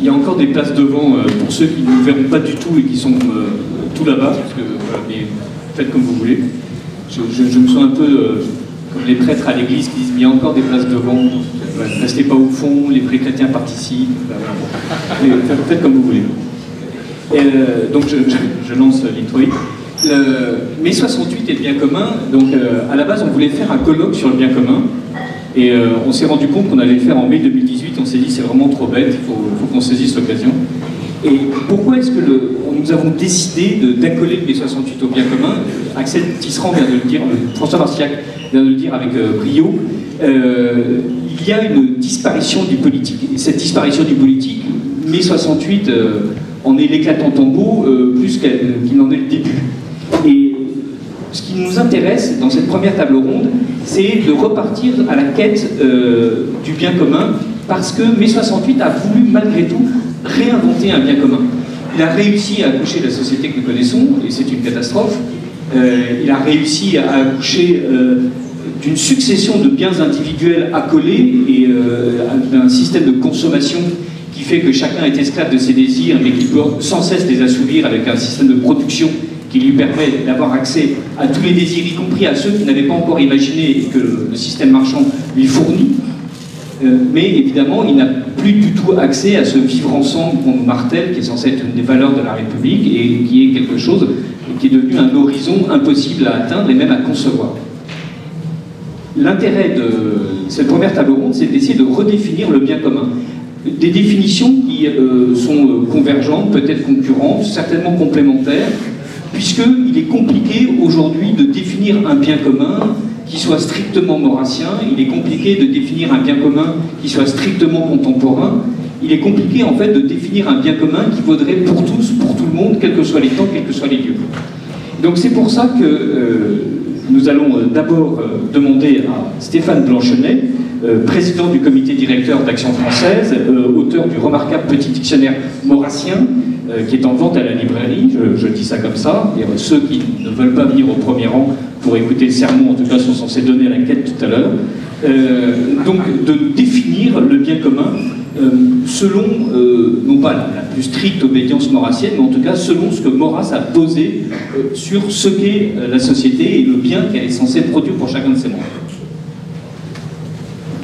il y a encore des places devant pour ceux qui ne nous verront pas du tout et qui sont tout là-bas, parce que voilà, mais faites comme vous voulez. Je me sens un peu comme les prêtres à l'église qui disent il y a encore des places devant, restez pas au fond, les vrais chrétiens participent, mais faites comme vous voulez. Donc je lance l'introïque. Mai 68 et le bien commun, donc à la base on voulait faire un colloque sur le bien commun, et on s'est rendu compte qu'on allait le faire en mai 2018, on s'est dit c'est vraiment trop bête, il faut qu'on saisisse l'occasion. Et pourquoi est-ce que nous avons décidé d'accoler le mai 68 au bien commun? Axel Tisserand vient de le dire, François Marciac vient de le dire avec brio, il y a une disparition du politique, et cette disparition du politique, mai 68 en est l'éclatant tombeau plus qu'il n'en est le début. Et ce qui nous intéresse dans cette première table ronde, c'est de repartir à la quête du bien commun, parce que mai 68 a voulu malgré tout réinventer un bien commun. Il a réussi à accoucher de la société que nous connaissons, et c'est une catastrophe. Il a réussi à accoucher d'une succession de biens individuels accolés et d'un système de consommation qui fait que chacun est esclave de ses désirs, mais qui peut sans cesse les assouvir avec un système de production qui lui permet d'avoir accès à tous les désirs, y compris à ceux qu'il n'avait pas encore imaginés et que le système marchand lui fournit. Mais évidemment, il n'a plus du tout accès à ce vivre ensemble qu'on nous martèle, qui est censé être une des valeurs de la République et qui est quelque chose qui est devenu un horizon impossible à atteindre et même à concevoir. L'intérêt de cette première table ronde, c'est d'essayer de redéfinir le bien commun. Des définitions qui sont convergentes, peut-être concurrentes, certainement complémentaires, puisqu'il est compliqué aujourd'hui de définir un bien commun qui soit strictement maurassien, il est compliqué de définir un bien commun qui soit strictement contemporain, il est compliqué en fait de définir un bien commun qui vaudrait pour tous, pour tout le monde, quels que soient les temps, quels que soient les lieux. Donc c'est pour ça que nous allons d'abord demander à Stéphane Blanchenet, président du comité directeur d'Action française, auteur du remarquable petit dictionnaire maurassien, qui est en vente à la librairie, je dis ça comme ça, et ceux qui ne veulent pas venir au premier rang pour écouter le sermon, en tout cas, sont censés donner la quête tout à l'heure. Donc, de définir le bien commun selon, non pas la plus stricte obédience maurassienne, mais en tout cas selon ce que Maurras a posé sur ce qu'est la société et le bien qu'elle est censée produire pour chacun de ses membres.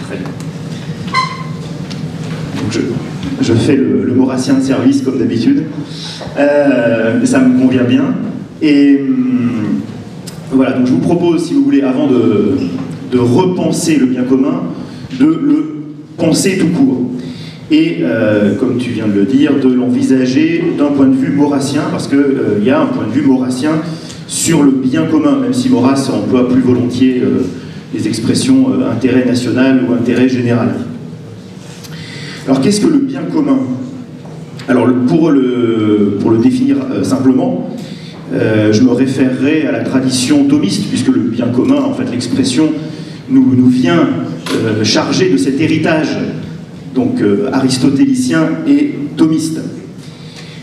Très bien. Donc je fais le maurassien de service, comme d'habitude. Ça me convient bien. Et voilà, donc je vous propose, si vous voulez, avant de repenser le bien commun, de le penser tout court. Et, comme tu viens de le dire, de l'envisager d'un point de vue maurassien, parce qu'il y a un point de vue maurassien sur le bien commun, même si Maurras emploie plus volontiers les expressions intérêt national ou intérêt général. Alors qu'est-ce que le bien commun? Alors pour le définir simplement, je me référerai à la tradition thomiste, puisque le bien commun, en fait l'expression nous vient chargée de cet héritage donc aristotélicien et thomiste.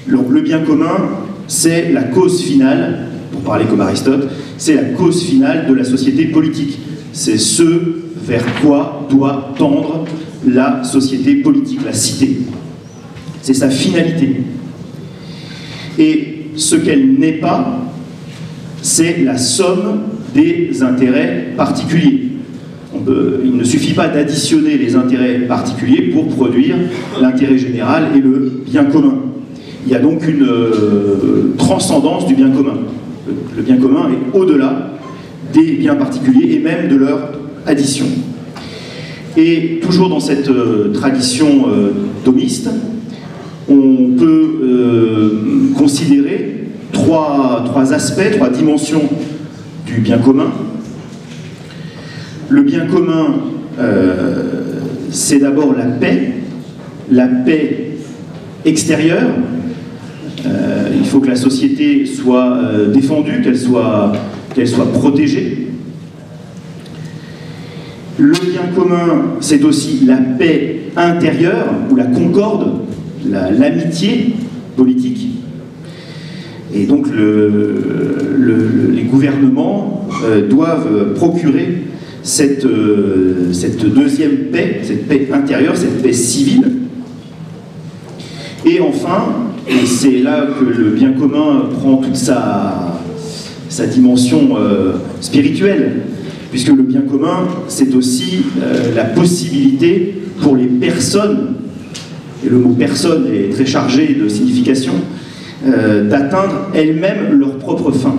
Donc, le bien commun, c'est la cause finale, pour parler comme Aristote, c'est la cause finale de la société politique. C'est ce vers quoi doit tendre la société politique, la cité. C'est sa finalité. Et ce qu'elle n'est pas, c'est la somme des intérêts particuliers. Il ne suffit pas d'additionner les intérêts particuliers pour produire l'intérêt général et le bien commun. Il y a donc une transcendance du bien commun. Le bien commun est au-delà des biens particuliers et même de leur addition. Et toujours dans cette tradition thomiste, on peut considérer trois aspects, trois dimensions du bien commun. Le bien commun, c'est d'abord la paix extérieure. Il faut que la société soit défendue, qu'elle soit protégée. Le bien commun, c'est aussi la paix intérieure, ou la concorde, l'amitié politique. Et donc les gouvernements doivent procurer cette deuxième paix, cette paix intérieure, cette paix civile. Et enfin, et c'est là que le bien commun prend toute sa dimension spirituelle, puisque le bien commun, c'est aussi la possibilité pour les personnes, et le mot personne est très chargé de signification, d'atteindre elles-mêmes leur propre fin.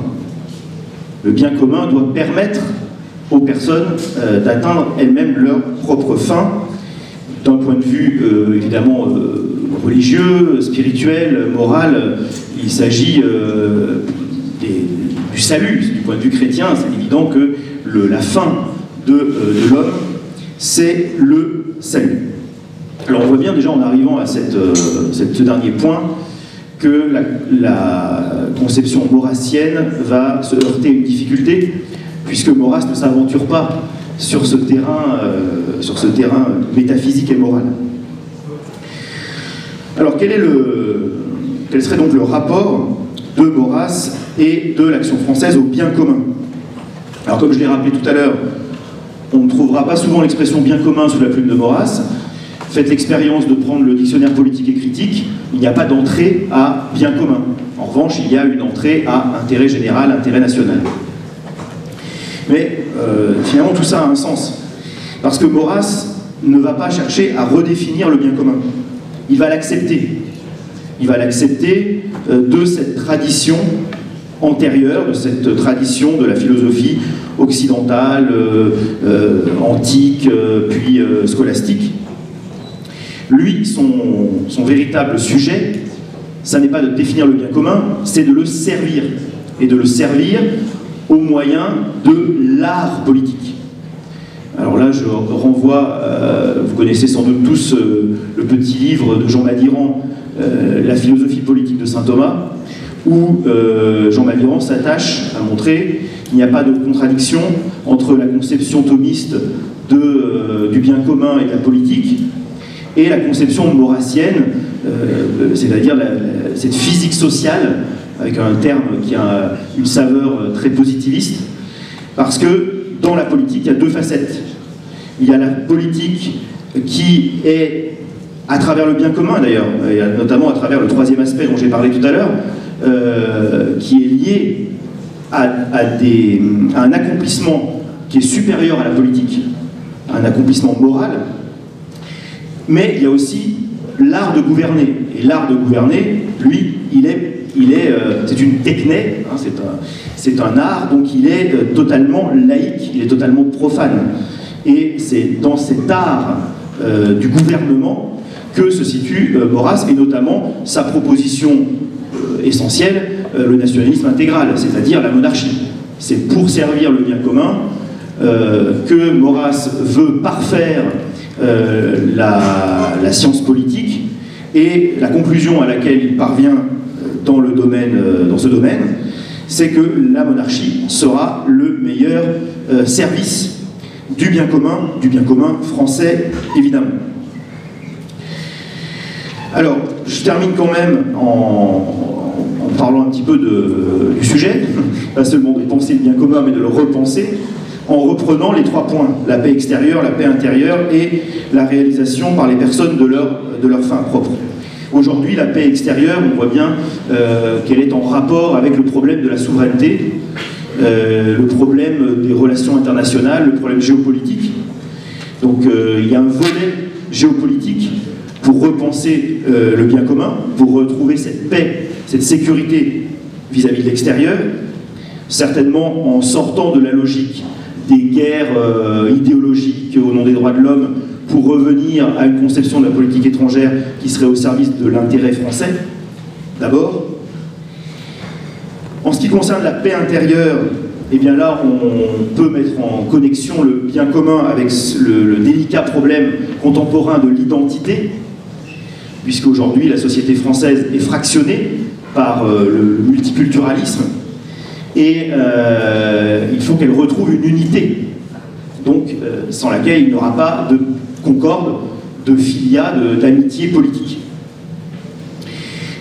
Le bien commun doit permettre aux personnes d'atteindre elles-mêmes leur propre fin, d'un point de vue évidemment religieux, spirituel, moral. Il s'agit du salut. Du point de vue chrétien, c'est évident que la fin de l'homme, c'est le salut. Alors on voit bien déjà en arrivant à ce dernier point que la conception maurassienne va se heurter à une difficulté, puisque Maurras ne s'aventure pas sur ce terrain métaphysique et moral. Alors quel serait donc le rapport de Maurras et de l'action française au bien commun? Alors comme je l'ai rappelé tout à l'heure, on ne trouvera pas souvent l'expression bien commun sous la plume de Maurras. Faites l'expérience de prendre le dictionnaire politique et critique, il n'y a pas d'entrée à bien commun. En revanche, il y a une entrée à intérêt général, intérêt national. Mais finalement, tout ça a un sens. Parce que Maurras ne va pas chercher à redéfinir le bien commun. Il va l'accepter. Il va l'accepter de cette tradition antérieure, de cette tradition de la philosophie occidentale, antique, puis scolastique. Lui, son véritable sujet, ça n'est pas de définir le bien commun, c'est de le servir. Et de le servir au moyen de l'art politique. Alors là, je renvoie, vous connaissez sans doute tous le petit livre de Jean Madiran, La philosophie politique de saint Thomas, où Jean Madiran s'attache à montrer qu'il n'y a pas de contradiction entre la conception thomiste du bien commun et de la politique, et la conception maurassienne, c'est-à-dire cette physique sociale, avec un terme qui a une saveur très positiviste, parce que dans la politique, il y a deux facettes. Il y a la politique qui est, à travers le bien commun d'ailleurs, et notamment à travers le troisième aspect dont j'ai parlé tout à l'heure, qui est lié à un accomplissement qui est supérieur à la politique, à un accomplissement moral. Mais il y a aussi l'art de gouverner. Et l'art de gouverner, lui, c'est une techné, hein, c'est un art, donc il est totalement laïque, il est totalement profane. Et c'est dans cet art du gouvernement que se situe Maurras, et notamment sa proposition essentielle, le nationalisme intégral, c'est-à-dire la monarchie. C'est pour servir le bien commun que Maurras veut parfaire la science politique, et la conclusion à laquelle il parvient dans ce domaine, c'est que la monarchie sera le meilleur service du bien commun français, évidemment. Alors, je termine quand même en parlant un petit peu du sujet, pas seulement de penser le bien commun, mais de le repenser, en reprenant les trois points: la paix extérieure, la paix intérieure et la réalisation par les personnes de leur fin propre. Aujourd'hui, la paix extérieure, on voit bien qu'elle est en rapport avec le problème de la souveraineté, le problème des relations internationales, le problème géopolitique. Donc il y a un volet géopolitique pour repenser le bien commun, pour retrouver cette paix, cette sécurité vis-à-vis de l'extérieur, certainement en sortant de la logique des guerres idéologiques au nom des droits de l'homme, pour revenir à une conception de la politique étrangère qui serait au service de l'intérêt français, d'abord. En ce qui concerne la paix intérieure, eh bien là, on peut mettre en connexion le bien commun avec le délicat problème contemporain de l'identité, puisqu'aujourd'hui, la société française est fractionnée par le multiculturalisme, et il faut qu'elle retrouve une unité, donc sans laquelle il n'y aura pas de concorde, de filia, d'amitié politique.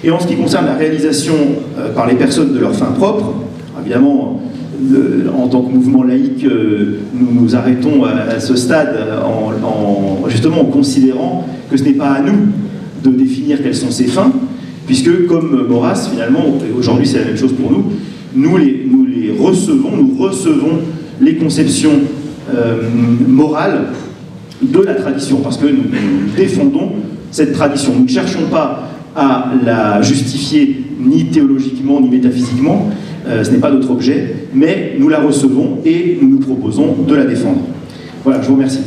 Et en ce qui concerne la réalisation par les personnes de leur fin propre, évidemment, en tant que mouvement laïque, nous nous arrêtons à ce stade justement en considérant que ce n'est pas à nous de définir quelles sont ses fins, puisque comme Maurras, finalement, aujourd'hui c'est la même chose pour nous, nous recevons les conceptions morales de la tradition, parce que nous défendons cette tradition. Nous ne cherchons pas à la justifier ni théologiquement ni métaphysiquement, ce n'est pas notre objet, mais nous la recevons et nous nous proposons de la défendre. Voilà, je vous remercie.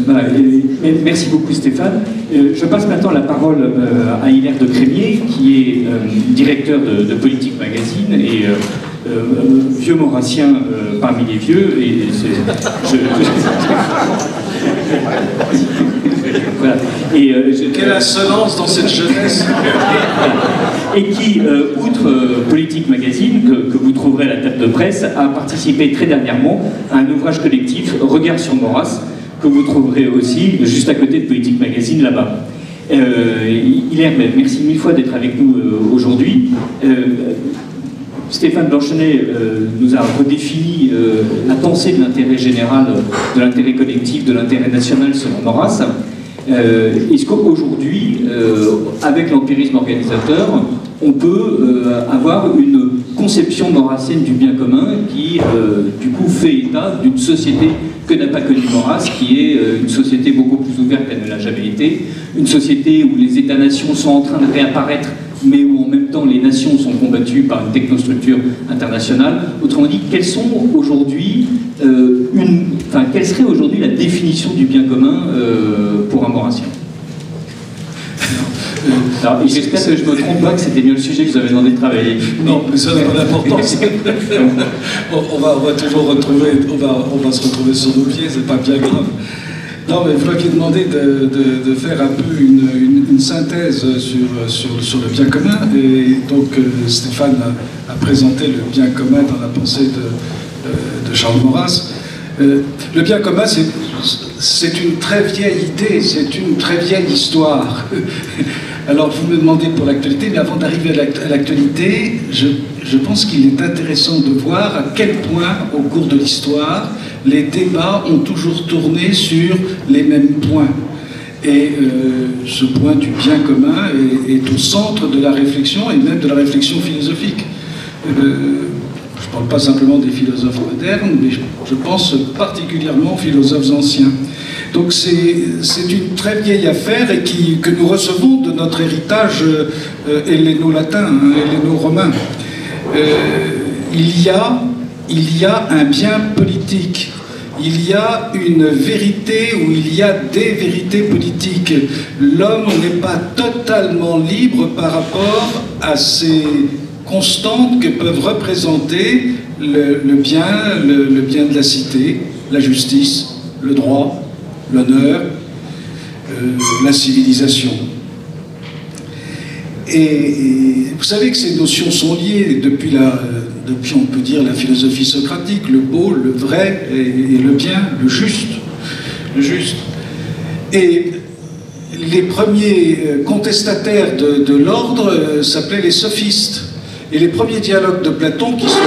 Voilà, merci beaucoup Stéphane. Je passe maintenant la parole à Hilaire de Crémier, qui est directeur de Politique Magazine et vieux maurassien parmi les vieux. Et voilà. Quelle insolence dans cette jeunesse. Et qui, outre Politique Magazine, que vous trouverez à la table de presse, a participé très dernièrement à un ouvrage collectif, Regard sur Maurras, que vous trouverez aussi juste à côté de Politique Magazine, là-bas. Hilaire, merci mille fois d'être avec nous aujourd'hui. Stéphane Blanchenet nous a redéfini la pensée de l'intérêt général, de l'intérêt collectif, de l'intérêt national selon Maurras. Est-ce qu'aujourd'hui, avec l'empirisme organisateur, on peut avoir une conception maurassienne du bien commun qui, du coup, fait état d'une société que n'a pas connue Maurras, qui est une société beaucoup plus ouverte qu'elle ne l'a jamais été, une société où les États-nations sont en train de réapparaître, mais où en même temps les nations sont combattues par une technostructure internationale. Autrement dit, quelles sont aujourd'hui quelle serait aujourd'hui la définition du bien commun pour un maurassien? Alors, j'espère que je ne me trompe pas, que c'était bien le sujet que vous avez demandé de travailler. Non, mais ça n'a pas d'importance. on va toujours retrouver, on va se retrouver sur nos pieds, c'est pas bien grave. Non, mais vous m'aviez demandé de faire un peu une synthèse sur le bien commun, et donc Stéphane a présenté le bien commun dans la pensée de Charles Maurras. Le bien commun, c'est une très vieille idée, c'est une très vieille histoire. Alors vous me demandez pour l'actualité, mais avant d'arriver à l'actualité, je pense qu'il est intéressant de voir à quel point, au cours de l'histoire, les débats ont toujours tourné sur les mêmes points. Et ce point du bien commun est au centre de la réflexion, et même de la réflexion philosophique. Je ne parle pas simplement des philosophes modernes, mais je pense particulièrement aux philosophes anciens. Donc c'est une très vieille affaire et que nous recevons de notre héritage helléno-latin, helléno-romain. Il y a un bien politique, il y a une vérité ou il y a des vérités politiques. L'homme n'est pas totalement libre par rapport à ces constantes que peuvent représenter le bien de la cité, la justice, le droit, l'honneur, la civilisation. Et vous savez que ces notions sont liées depuis, on peut dire, la philosophie socratique, le beau, le vrai et le bien, le juste. Le juste. Et les premiers contestataires de l'ordre s'appelaient les sophistes. Et les premiers dialogues de Platon, qui sont,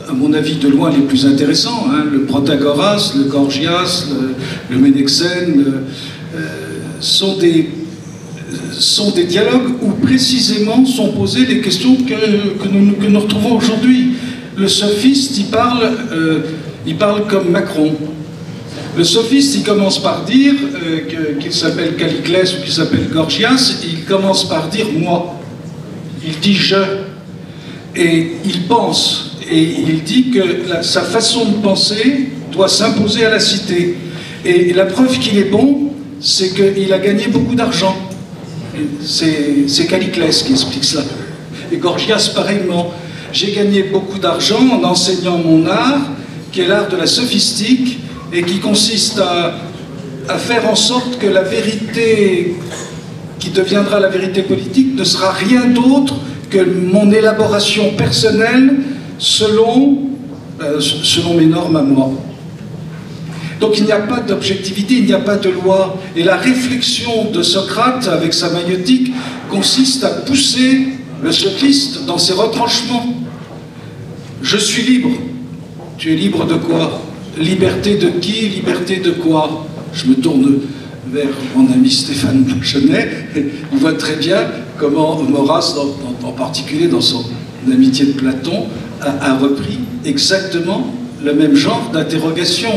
à mon avis, de loin les plus intéressants, hein, le Protagoras, le Gorgias, le Ménexène, sont des dialogues où précisément sont posées les questions que nous retrouvons aujourd'hui. Le sophiste, il parle comme Macron. Le sophiste, il commence par dire qu'il s'appelle Caliclès ou qu'il s'appelle Gorgias, il commence par dire « moi ». Il dit « je ». Et il pense, et il dit que sa façon de penser doit s'imposer à la cité. Et la preuve qu'il est bon, c'est qu'il a gagné beaucoup d'argent. C'est Caliclès qui explique cela. Et Gorgias, pareillement. J'ai gagné beaucoup d'argent en enseignant mon art, qui est l'art de la sophistique, et qui consiste à faire en sorte que la vérité qui deviendra la vérité politique ne sera rien d'autre que mon élaboration personnelle selon mes normes à moi. Donc il n'y a pas d'objectivité, il n'y a pas de loi. Et la réflexion de Socrate, avec sa maïeutique, consiste à pousser le sophiste dans ses retranchements. Je suis libre. Tu es libre de quoi? Liberté de qui? Liberté de quoi? Je me tourne vers mon ami Stéphane Chenet. Il voit très bien comment Maurras, en particulier dans son amitié de Platon, a repris exactement le même genre d'interrogation.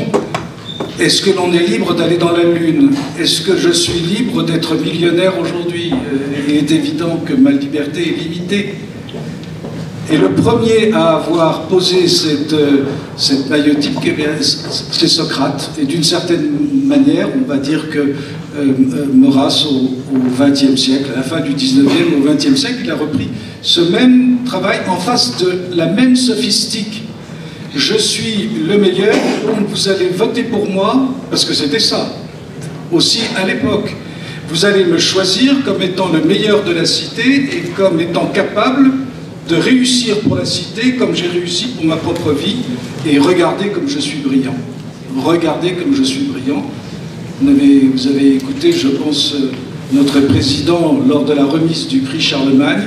Est-ce que l'on est libre d'aller dans la Lune? Est-ce que je suis libre d'être millionnaire aujourd'hui? Il est évident que ma liberté est limitée. Et le premier à avoir posé cette maïeutique, c'est Socrate. Et d'une certaine manière, on va dire que Maurras, au XXe siècle, à la fin du XIXe, au XXe siècle, il a repris ce même travail en face de la même sophistique. Je suis le meilleur, donc vous allez voter pour moi, parce que c'était ça, aussi à l'époque. Vous allez me choisir comme étant le meilleur de la cité et comme étant capable de réussir pour la cité comme j'ai réussi pour ma propre vie, et regardez comme je suis brillant. Regardez comme je suis brillant. Vous avez écouté, je pense, notre président lors de la remise du prix Charlemagne.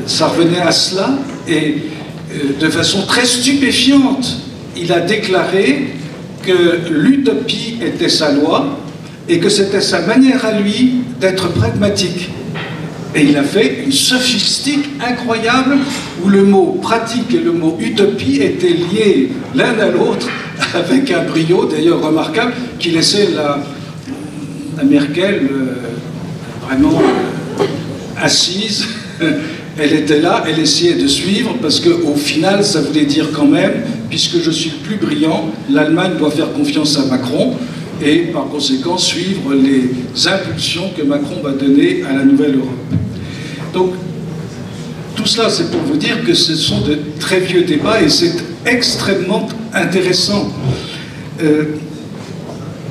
Ça revenait à cela, et de façon très stupéfiante, il a déclaré que l'utopie était sa loi et que c'était sa manière à lui d'être pragmatique. Et il a fait une sophistique incroyable où le mot pratique et le mot utopie étaient liés l'un à l'autre avec un brio d'ailleurs remarquable qui laissait la Merkel vraiment assise. Elle était là, elle essayait de suivre parce qu'au final ça voulait dire quand même, puisque je suis le plus brillant, l'Allemagne doit faire confiance à Macron et par conséquent suivre les impulsions que Macron va donner à la nouvelle Europe. Donc, tout cela, c'est pour vous dire que ce sont de très vieux débats et c'est extrêmement intéressant.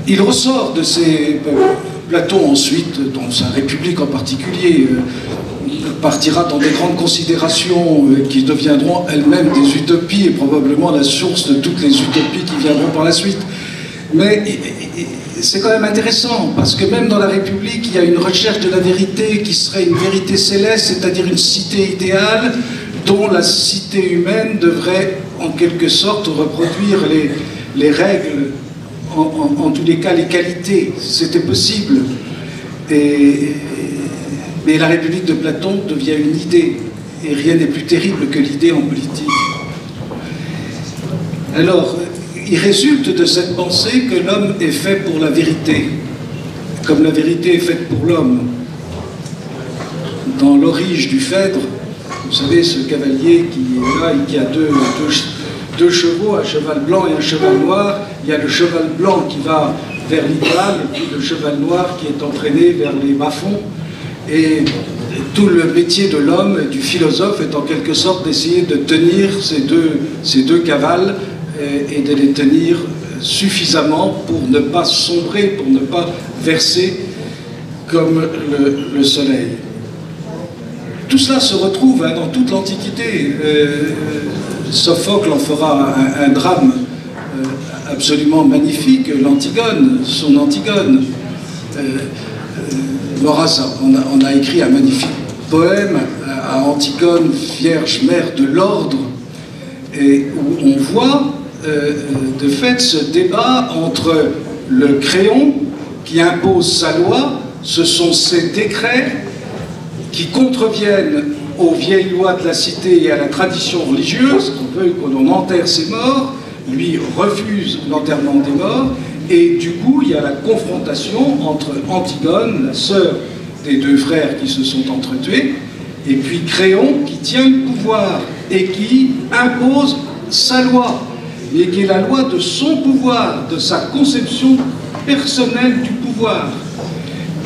Il ressort de ces... Platon, ensuite, dans sa République en particulier, partira dans des grandes considérations qui deviendront elles-mêmes des utopies et probablement la source de toutes les utopies qui viendront par la suite. Mais c'est quand même intéressant, parce que même dans la République, il y a une recherche de la vérité qui serait une vérité céleste, c'est-à-dire une cité idéale dont la cité humaine devrait en quelque sorte reproduire les règles, en tous les cas les qualités. C'était possible. Mais la République de Platon devient une idée, et rien n'est plus terrible que l'idée en politique. Alors, il résulte de cette pensée que l'homme est fait pour la vérité, comme la vérité est faite pour l'homme. Dans l'Orige du Phèdre, vous savez, ce cavalier qui est là et qui a deux chevaux, un cheval blanc et un cheval noir, il y a le cheval blanc qui va vers l'idéal et puis le cheval noir qui est entraîné vers les bas-fonds. Et tout le métier de l'homme et du philosophe est en quelque sorte d'essayer de tenir ces deux cavales et de les tenir suffisamment pour ne pas sombrer, pour ne pas verser comme le soleil. Tout cela se retrouve dans toute l'Antiquité. Sophocle en fera un drame absolument magnifique, l'Antigone, son Antigone. Maurras on a écrit un magnifique poème à Antigone, vierge mère de l'ordre, et où on voit de fait ce débat entre le créon qui impose sa loi, ce sont ces décrets qui contreviennent aux vieilles lois de la cité et à la tradition religieuse, on veut qu'on enterre ses morts, lui refuse l'enterrement des morts, et du coup il y a la confrontation entre Antigone, la sœur des deux frères qui se sont entretués, et puis Créon qui tient le pouvoir et qui impose sa loi, mais qui est la loi de son pouvoir, de sa conception personnelle du pouvoir.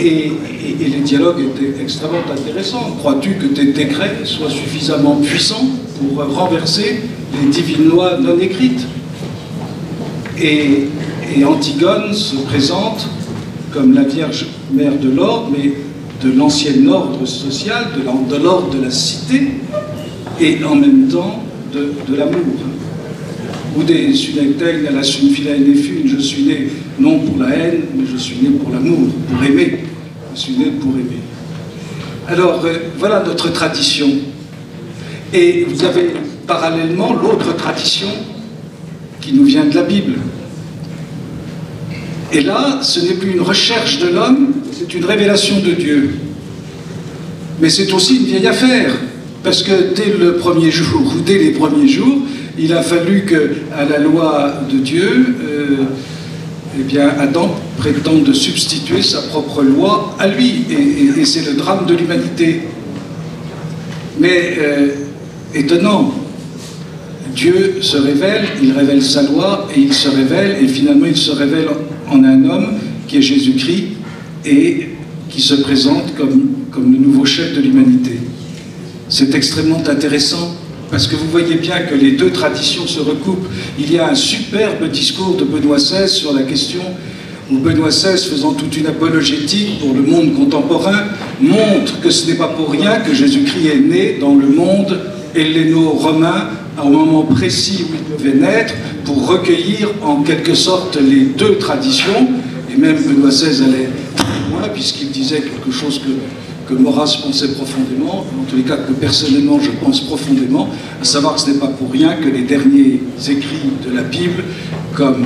Et les dialogues étaient extrêmement intéressants. Crois-tu que tes décrets soient suffisamment puissants pour renverser les divines lois non écrites? Et Antigone se présente comme la Vierge Mère de l'ordre, mais de l'ancien ordre social, de l'ordre de la cité, et en même temps de l'amour. Ude sunectei nella sun fila nefun, je suis né non pour la haine, mais je suis né pour l'amour, pour aimer. Je suis né pour aimer. Alors, voilà notre tradition. Et vous avez parallèlement l'autre tradition qui nous vient de la Bible. Et là, ce n'est plus une recherche de l'homme, c'est une révélation de Dieu. Mais c'est aussi une vieille affaire, parce que dès le premier jour, ou dès les premiers jours, il a fallu qu'à la loi de Dieu, eh bien, Adam prétende de substituer sa propre loi à lui, et c'est le drame de l'humanité. Mais étonnant, Dieu se révèle, il révèle sa loi, et il se révèle, et finalement il se révèle en un homme qui est Jésus-Christ, et qui se présente comme le nouveau chef de l'humanité. C'est extrêmement intéressant, parce que vous voyez bien que les deux traditions se recoupent. Il y a un superbe discours de Benoît XVI sur la question, où Benoît XVI, faisant toute une apologétique pour le monde contemporain, montre que ce n'est pas pour rien que Jésus-Christ est né dans le monde helléno-romain, au moment précis où il devait naître, pour recueillir en quelque sorte les deux traditions. Et même Benoît XVI allait très loin, puisqu'il disait quelque chose que Maurras pensait profondément, en tous les cas que personnellement je pense profondément, à savoir que ce n'est pas pour rien que les derniers écrits de la Bible, comme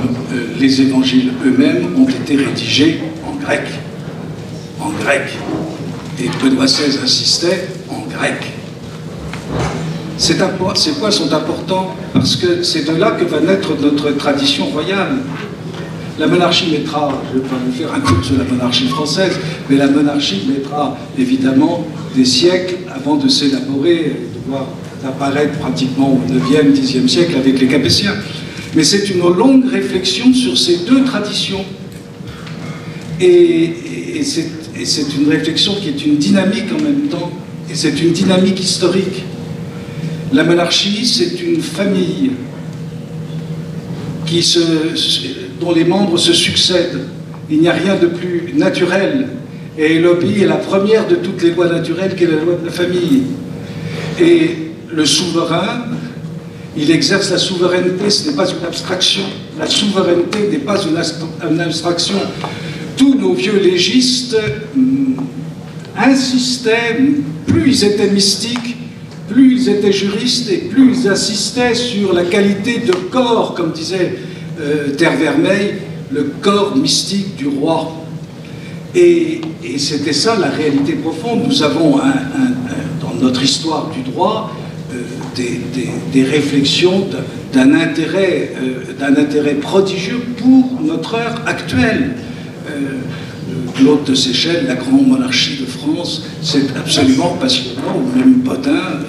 les évangiles eux-mêmes, ont été rédigés en grec. En grec. Et Benoît XVI insistait en grec. Ces points sont importants parce que c'est de là que va naître notre tradition royale. La monarchie mettra, je ne vais pas vous faire un cours sur la monarchie française, mais la monarchie mettra évidemment des siècles avant de s'élaborer et de voir apparaître pratiquement au 9e, 10e siècle avec les Capétiens. Mais c'est une longue réflexion sur ces deux traditions. Et c'est une réflexion qui est une dynamique en même temps, et c'est une dynamique historique. La monarchie, c'est une famille dont les membres se succèdent. Il n'y a rien de plus naturel. Et elle obéit à la première de toutes les lois naturelles, qui est la loi de la famille. Et le souverain, il exerce la souveraineté, ce n'est pas une abstraction. La souveraineté n'est pas une abstraction. Tous nos vieux légistes insistaient, plus ils étaient mystiques, plus ils étaient juristes et plus ils insistaient sur la qualité de corps, comme disait Terre Vermeille, le corps mystique du roi. Et c'était ça la réalité profonde. Nous avons dans notre histoire du droit des réflexions d'un intérêt prodigieux pour notre heure actuelle. Claude de Séchelles, la grande monarchie de France, c'est absolument passionnant, ou même Bodin,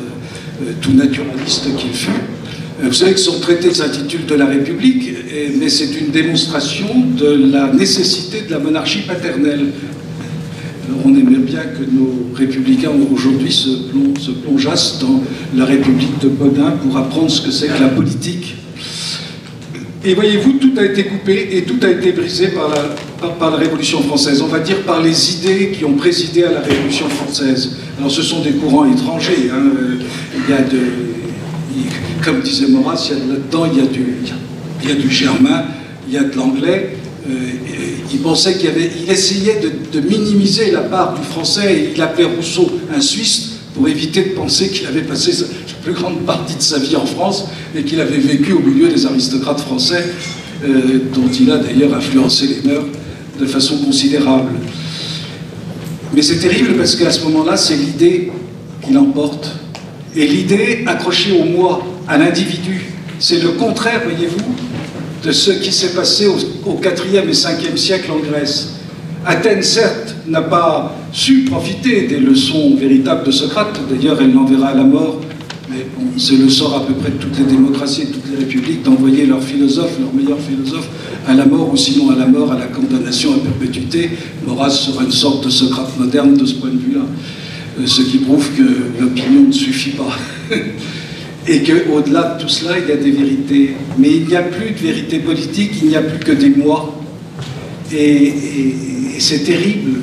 tout naturaliste qu'il fut. Vous savez que son traité s'intitule de la République, mais c'est une démonstration de la nécessité de la monarchie paternelle. Alors on aimerait bien que nos républicains aujourd'hui se plongeassent dans la République de Bodin pour apprendre ce que c'est que la politique. Et voyez-vous, tout a été coupé et tout a été brisé par la Révolution française. On va dire par les idées qui ont présidé à la Révolution française. Alors ce sont des courants étrangers. Hein. Comme disait Maurras, là-dedans il y a du germain, il y a de l'anglais. Il pensait il essayait de minimiser la part du français et il appelait Rousseau un Suisse pour éviter de penser qu'il avait passé la plus grande partie de sa vie en France et qu'il avait vécu au milieu des aristocrates français, dont il a d'ailleurs influencé les mœurs de façon considérable. Mais c'est terrible parce qu'à ce moment-là, c'est l'idée qui l'emporte. Et l'idée accrochée au moi, à l'individu, c'est le contraire, voyez-vous, de ce qui s'est passé au 4e et 5e siècle en Grèce. Athènes, certes, n'a pas su profiter des leçons véritables de Socrate, d'ailleurs elle l'enverra à la mort, mais bon, c'est le sort à peu près de toutes les démocraties et de toutes les républiques d'envoyer leurs philosophes, leurs meilleurs philosophes, à la mort, ou sinon à la mort, à la condamnation à perpétuité. Maurras sera une sorte de Socrate moderne de ce point de vue-là, ce qui prouve que l'opinion ne suffit pas. Et qu'au-delà de tout cela, il y a des vérités. Mais il n'y a plus de vérité politique, il n'y a plus que des moi. Et c'est terrible,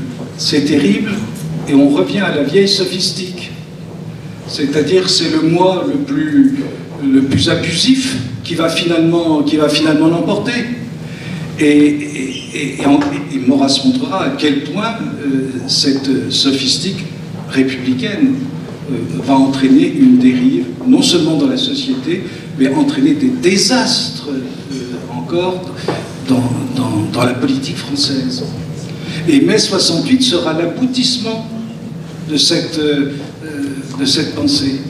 et on revient à la vieille sophistique. C'est-à-dire c'est le moi le plus abusif qui va finalement l'emporter. Et Maurras montrera à quel point cette sophistique républicaine va entraîner une dérive, non seulement dans la société, mais entraîner des désastres encore dans la politique française. Et mai 68 sera l'aboutissement de cette pensée,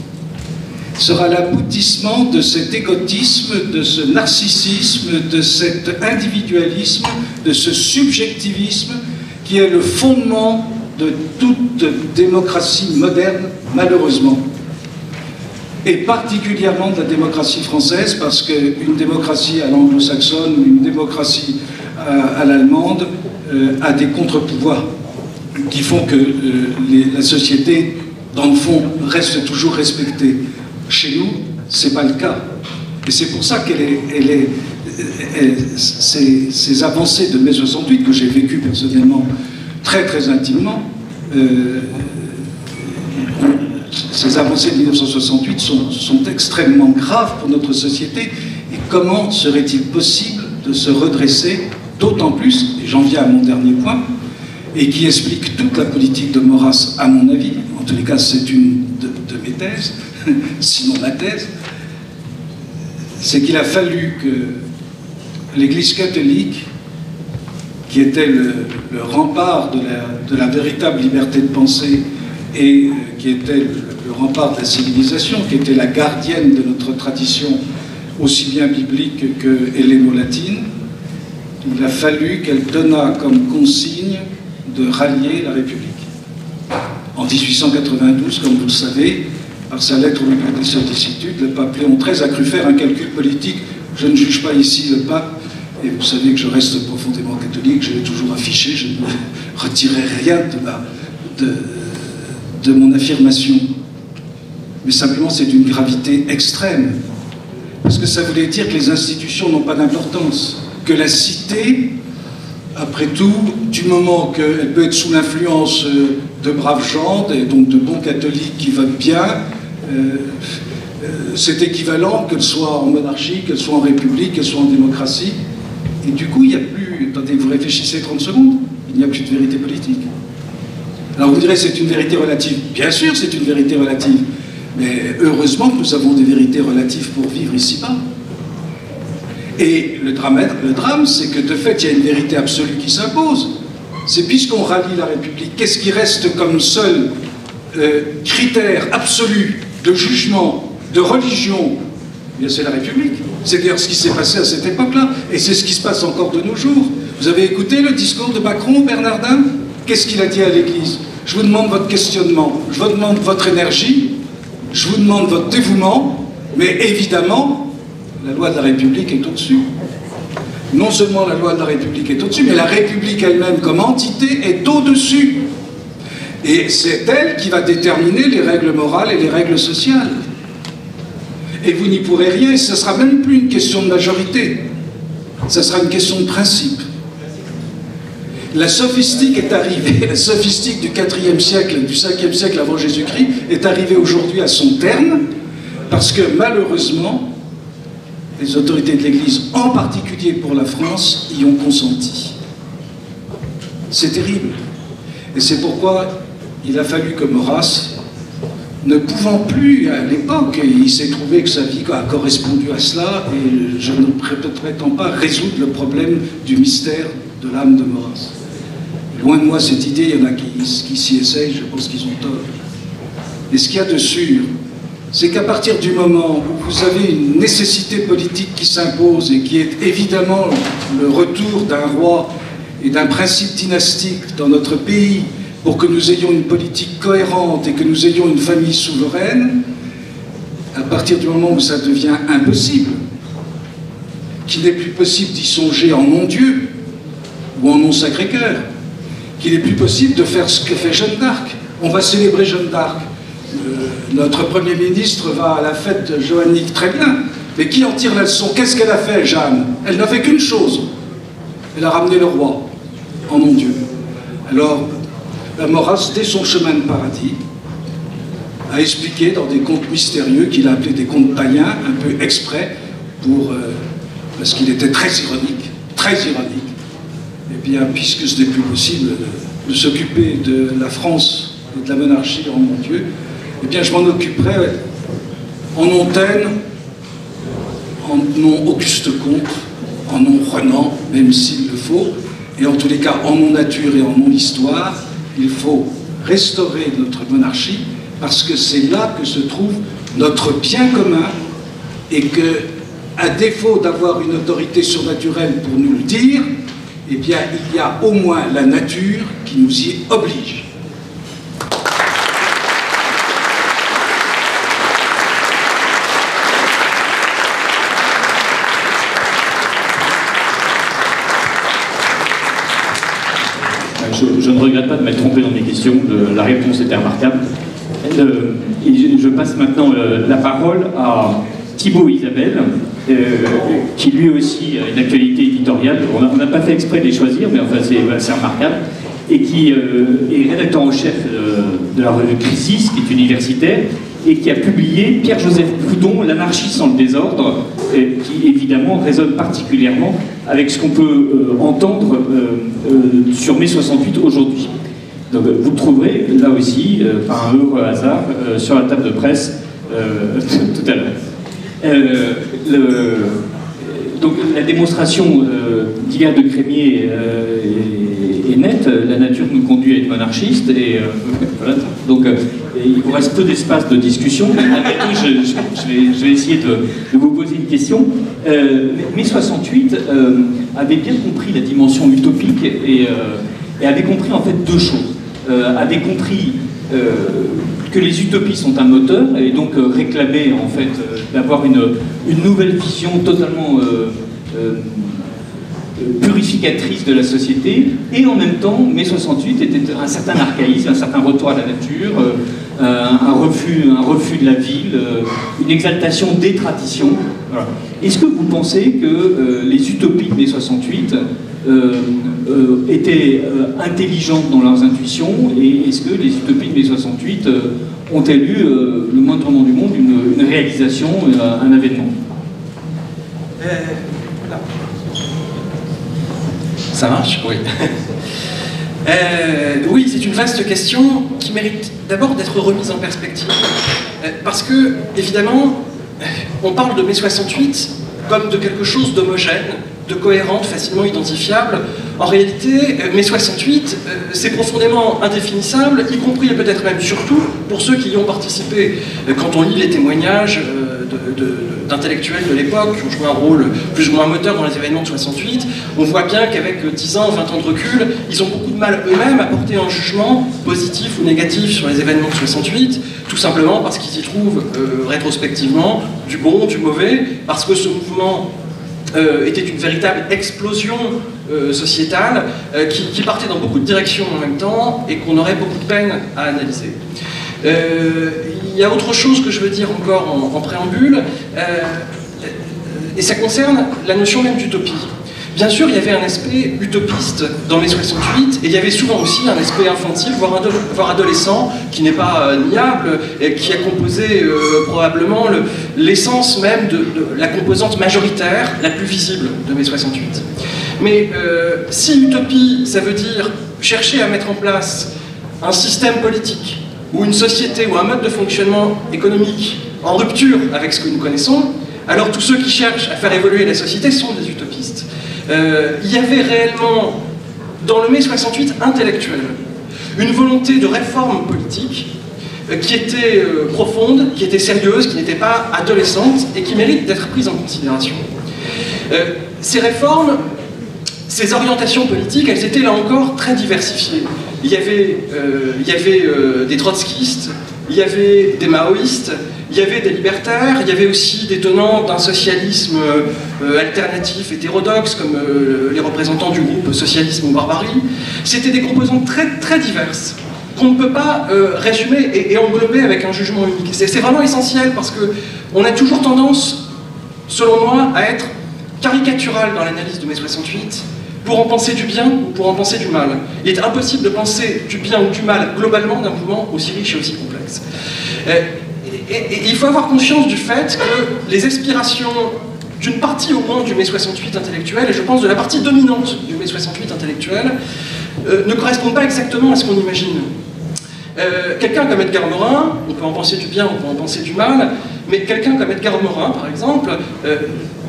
sera l'aboutissement de cet égotisme, de ce narcissisme, de cet individualisme, de ce subjectivisme qui est le fondement de toute démocratie moderne, malheureusement. Et particulièrement de la démocratie française, parce qu'une démocratie à l'anglo-saxonne ou une démocratie à l'allemande a des contre-pouvoirs qui font que la société, dans le fond, reste toujours respectée. Chez nous, ce n'est pas le cas. Et c'est pour ça ces avancées de mai 68, que j'ai vécues personnellement très très intimement, ces avancées de 1968 sont extrêmement graves pour notre société. Et comment serait-il possible de se redresser, d'autant plus, et j'en viens à mon dernier point, et qui explique toute la politique de Maurras, à mon avis, en tous les cas c'est une de mes thèses, sinon la thèse, c'est qu'il a fallu que l'Église catholique, qui était le rempart de la véritable liberté de pensée et qui était le rempart de la civilisation, qui était la gardienne de notre tradition aussi bien biblique que helléno-latine, il a fallu qu'elle donnât comme consigne de rallier la République. En 1892, comme vous le savez, par sa lettre au milieu des sollicitudes, le pape Léon XIII a cru faire un calcul politique. Je ne juge pas ici le pape, et vous savez que je reste profondément catholique, je l'ai toujours affiché, je ne retirerai rien de mon affirmation. Mais simplement, c'est d'une gravité extrême. Parce que ça voulait dire que les institutions n'ont pas d'importance, que la cité, après tout, du moment qu'elle peut être sous l'influence de braves gens, et donc de bons catholiques qui votent bien, c'est équivalent, qu'elle soit en monarchie, qu'elle soit en république, qu'elle soit en démocratie. Et du coup, il n'y a plus... Attendez, vous réfléchissez 30 secondes, il n'y a plus de vérité politique. Alors vous direz, c'est une vérité relative. Bien sûr, c'est une vérité relative. Mais heureusement que nous avons des vérités relatives pour vivre ici-bas. Et le drame, c'est que de fait, il y a une vérité absolue qui s'impose. C'est puisqu'on rallie la République, qu'est-ce qui reste comme seul critère absolu de jugement, de religion? Eh bien, c'est la République. C'est d'ailleurs ce qui s'est passé à cette époque-là. Et c'est ce qui se passe encore de nos jours. Vous avez écouté le discours de Macron, Bernardin? Qu'est-ce qu'il a dit à l'Église? Je vous demande votre questionnement, je vous demande votre énergie, je vous demande votre dévouement, mais évidemment, la loi de la République est au-dessus. Non seulement la loi de la République est au-dessus, mais la République elle-même comme entité est au-dessus. Et c'est elle qui va déterminer les règles morales et les règles sociales. Et vous n'y pourrez rien, et ce ne sera même plus une question de majorité. Ce sera une question de principe. La sophistique est arrivée, la sophistique du IVe siècle, du 5e siècle avant Jésus-Christ, est arrivée aujourd'hui à son terme, parce que malheureusement, les autorités de l'Église, en particulier pour la France, y ont consenti. C'est terrible. Et c'est pourquoi il a fallu que Maurras, ne pouvant plus à l'époque, il s'est trouvé que sa vie a correspondu à cela, et je ne prétends pas résoudre le problème du mystère de l'âme de Maurras. Loin de moi cette idée, il y en a qui s'y essayent, je pense qu'ils ont tort. Mais ce qu'il y a de sûr, c'est qu'à partir du moment où vous avez une nécessité politique qui s'impose et qui est évidemment le retour d'un roi et d'un principe dynastique dans notre pays pour que nous ayons une politique cohérente et que nous ayons une famille souveraine, à partir du moment où ça devient impossible, qu'il n'est plus possible d'y songer en nom Dieu ou en nom Sacré-Cœur, qu'il n'est plus possible de faire ce que fait Jeanne d'Arc. On va célébrer Jeanne d'Arc. Notre Premier ministre va à la fête johannique, très bien. Mais qui en tire la leçon? Qu'est-ce qu'elle a fait, Jeanne? Elle n'a fait qu'une chose. Elle a ramené le roi, en nom Dieu. Alors, Maurras, dès son chemin de paradis, a expliqué dans des contes mystérieux qu'il a appelés des contes païens, un peu exprès, parce qu'il était très ironique, et bien, puisque ce n'est plus possible de s'occuper de la France et de la monarchie en mon Dieu, eh bien, je m'en occuperai en nom Taine, en nom Auguste Comte, en nom Renan, même s'il le faut, et en tous les cas, en nom nature et en nom histoire, il faut restaurer notre monarchie, parce que c'est là que se trouve notre bien commun, et que, à défaut d'avoir une autorité surnaturelle pour nous le dire, eh bien, il y a au moins la nature qui nous y oblige. Je ne regrette pas de m'être trompé dans mes questions, la réponse était remarquable. Et je passe maintenant la parole à Thibaut Isabelle, qui lui aussi a une actualité éditoriale. On n'a pas fait exprès de les choisir, mais enfin c'est remarquable. Et qui est rédacteur en chef de la revue Crisis, qui est universitaire, et qui a publié Pierre-Joseph Proudhon, L'anarchie sans le désordre, qui évidemment résonne particulièrement avec ce qu'on peut entendre sur mai 68 aujourd'hui. Donc vous le trouverez là aussi, par un heureux hasard, sur la table de presse tout à l'heure. Donc la démonstration d'Hilaire de Crémier est nette. La nature nous conduit à être monarchiste, et voilà. Donc il vous reste peu d'espace de discussion, mais malgré tout, je vais essayer de vous poser une question. Mai 68 avait bien compris la dimension utopique et avait compris en fait deux choses. Avait compris que les utopies sont un moteur, et donc réclamait en fait d'avoir une nouvelle vision totalement purificatrice de la société, et en même temps, mai 68 était un certain archaïsme, un certain retour à la nature, un refus de la ville, une exaltation des traditions. Voilà. Est-ce que vous pensez que les utopies de mai 68 étaient intelligentes dans leurs intuitions, et est-ce que les utopies de mai 68 ont-elles eu, le moindrement du monde, une réalisation, un avènement? Ça marche? Oui. Oui, c'est une vaste question qui mérite d'abord d'être remise en perspective. Parce que, évidemment, on parle de mai 68 comme de quelque chose d'homogène, de cohérent, facilement identifiable. En réalité, mai 68, c'est profondément indéfinissable, y compris et peut-être même surtout pour ceux qui y ont participé. Quand on lit les témoignages d'intellectuels de l'époque qui ont joué un rôle plus ou moins moteur dans les événements de 68, on voit bien qu'avec 10 ans, 20 ans de recul, ils ont beaucoup de mal eux-mêmes à porter un jugement positif ou négatif sur les événements de 68, tout simplement parce qu'ils y trouvent rétrospectivement du bon, du mauvais, parce que ce mouvement était une véritable explosion sociétale qui partait dans beaucoup de directions en même temps et qu'on aurait beaucoup de peine à analyser. Il y a autre chose que je veux dire encore en préambule, et ça concerne la notion même d'utopie. Bien sûr, il y avait un aspect utopiste dans mai 68, et il y avait souvent aussi un aspect infantile, voire adolescent, qui n'est pas niable, et qui a composé probablement l'essence même de la composante majoritaire, la plus visible de mai 68. Mais si utopie, ça veut dire chercher à mettre en place un système politique, ou une société, ou un mode de fonctionnement économique en rupture avec ce que nous connaissons, alors tous ceux qui cherchent à faire évoluer la société sont des utopistes. Il y avait réellement, dans le mai 68 intellectuel, une volonté de réforme politique qui était profonde, qui était sérieuse, qui n'était pas adolescente et qui mérite d'être prise en considération. Ces réformes, ces orientations politiques, elles étaient là encore très diversifiées. Il y avait des trotskistes, il y avait des maoïstes, il y avait des libertaires, il y avait aussi des tenants d'un socialisme alternatif, hétérodoxe, comme les représentants du groupe Socialisme ou Barbarie. C'était des composantes très, très diverses, qu'on ne peut pas résumer et englober avec un jugement unique. C'est vraiment essentiel parce qu'on a toujours tendance, selon moi, à être caricatural dans l'analyse de mai 68, pour en penser du bien ou pour en penser du mal. Il est impossible de penser du bien ou du mal globalement d'un mouvement aussi riche et aussi complexe. Et il faut avoir conscience du fait que les aspirations d'une partie au moins du mai 68 intellectuel, et je pense de la partie dominante du mai 68 intellectuel, ne correspondent pas exactement à ce qu'on imagine. Quelqu'un comme Edgar Morin, on peut en penser du bien, on peut en penser du mal, mais quelqu'un comme Edgar Morin, par exemple,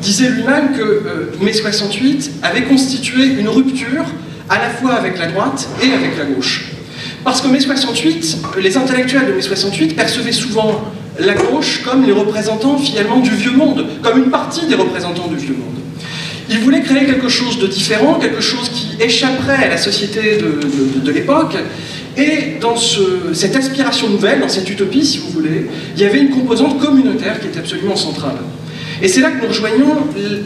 disait lui-même que mai 68 avait constitué une rupture à la fois avec la droite et avec la gauche. Parce que mai 68, les intellectuels de mai 68 percevaient souvent la gauche comme les représentants finalement du vieux monde, comme une partie des représentants du vieux monde. Ils voulaient créer quelque chose de différent, quelque chose qui échapperait à la société de l'époque, et dans cette aspiration nouvelle, dans cette utopie si vous voulez, il y avait une composante communautaire qui était absolument centrale. Et c'est là que nous rejoignons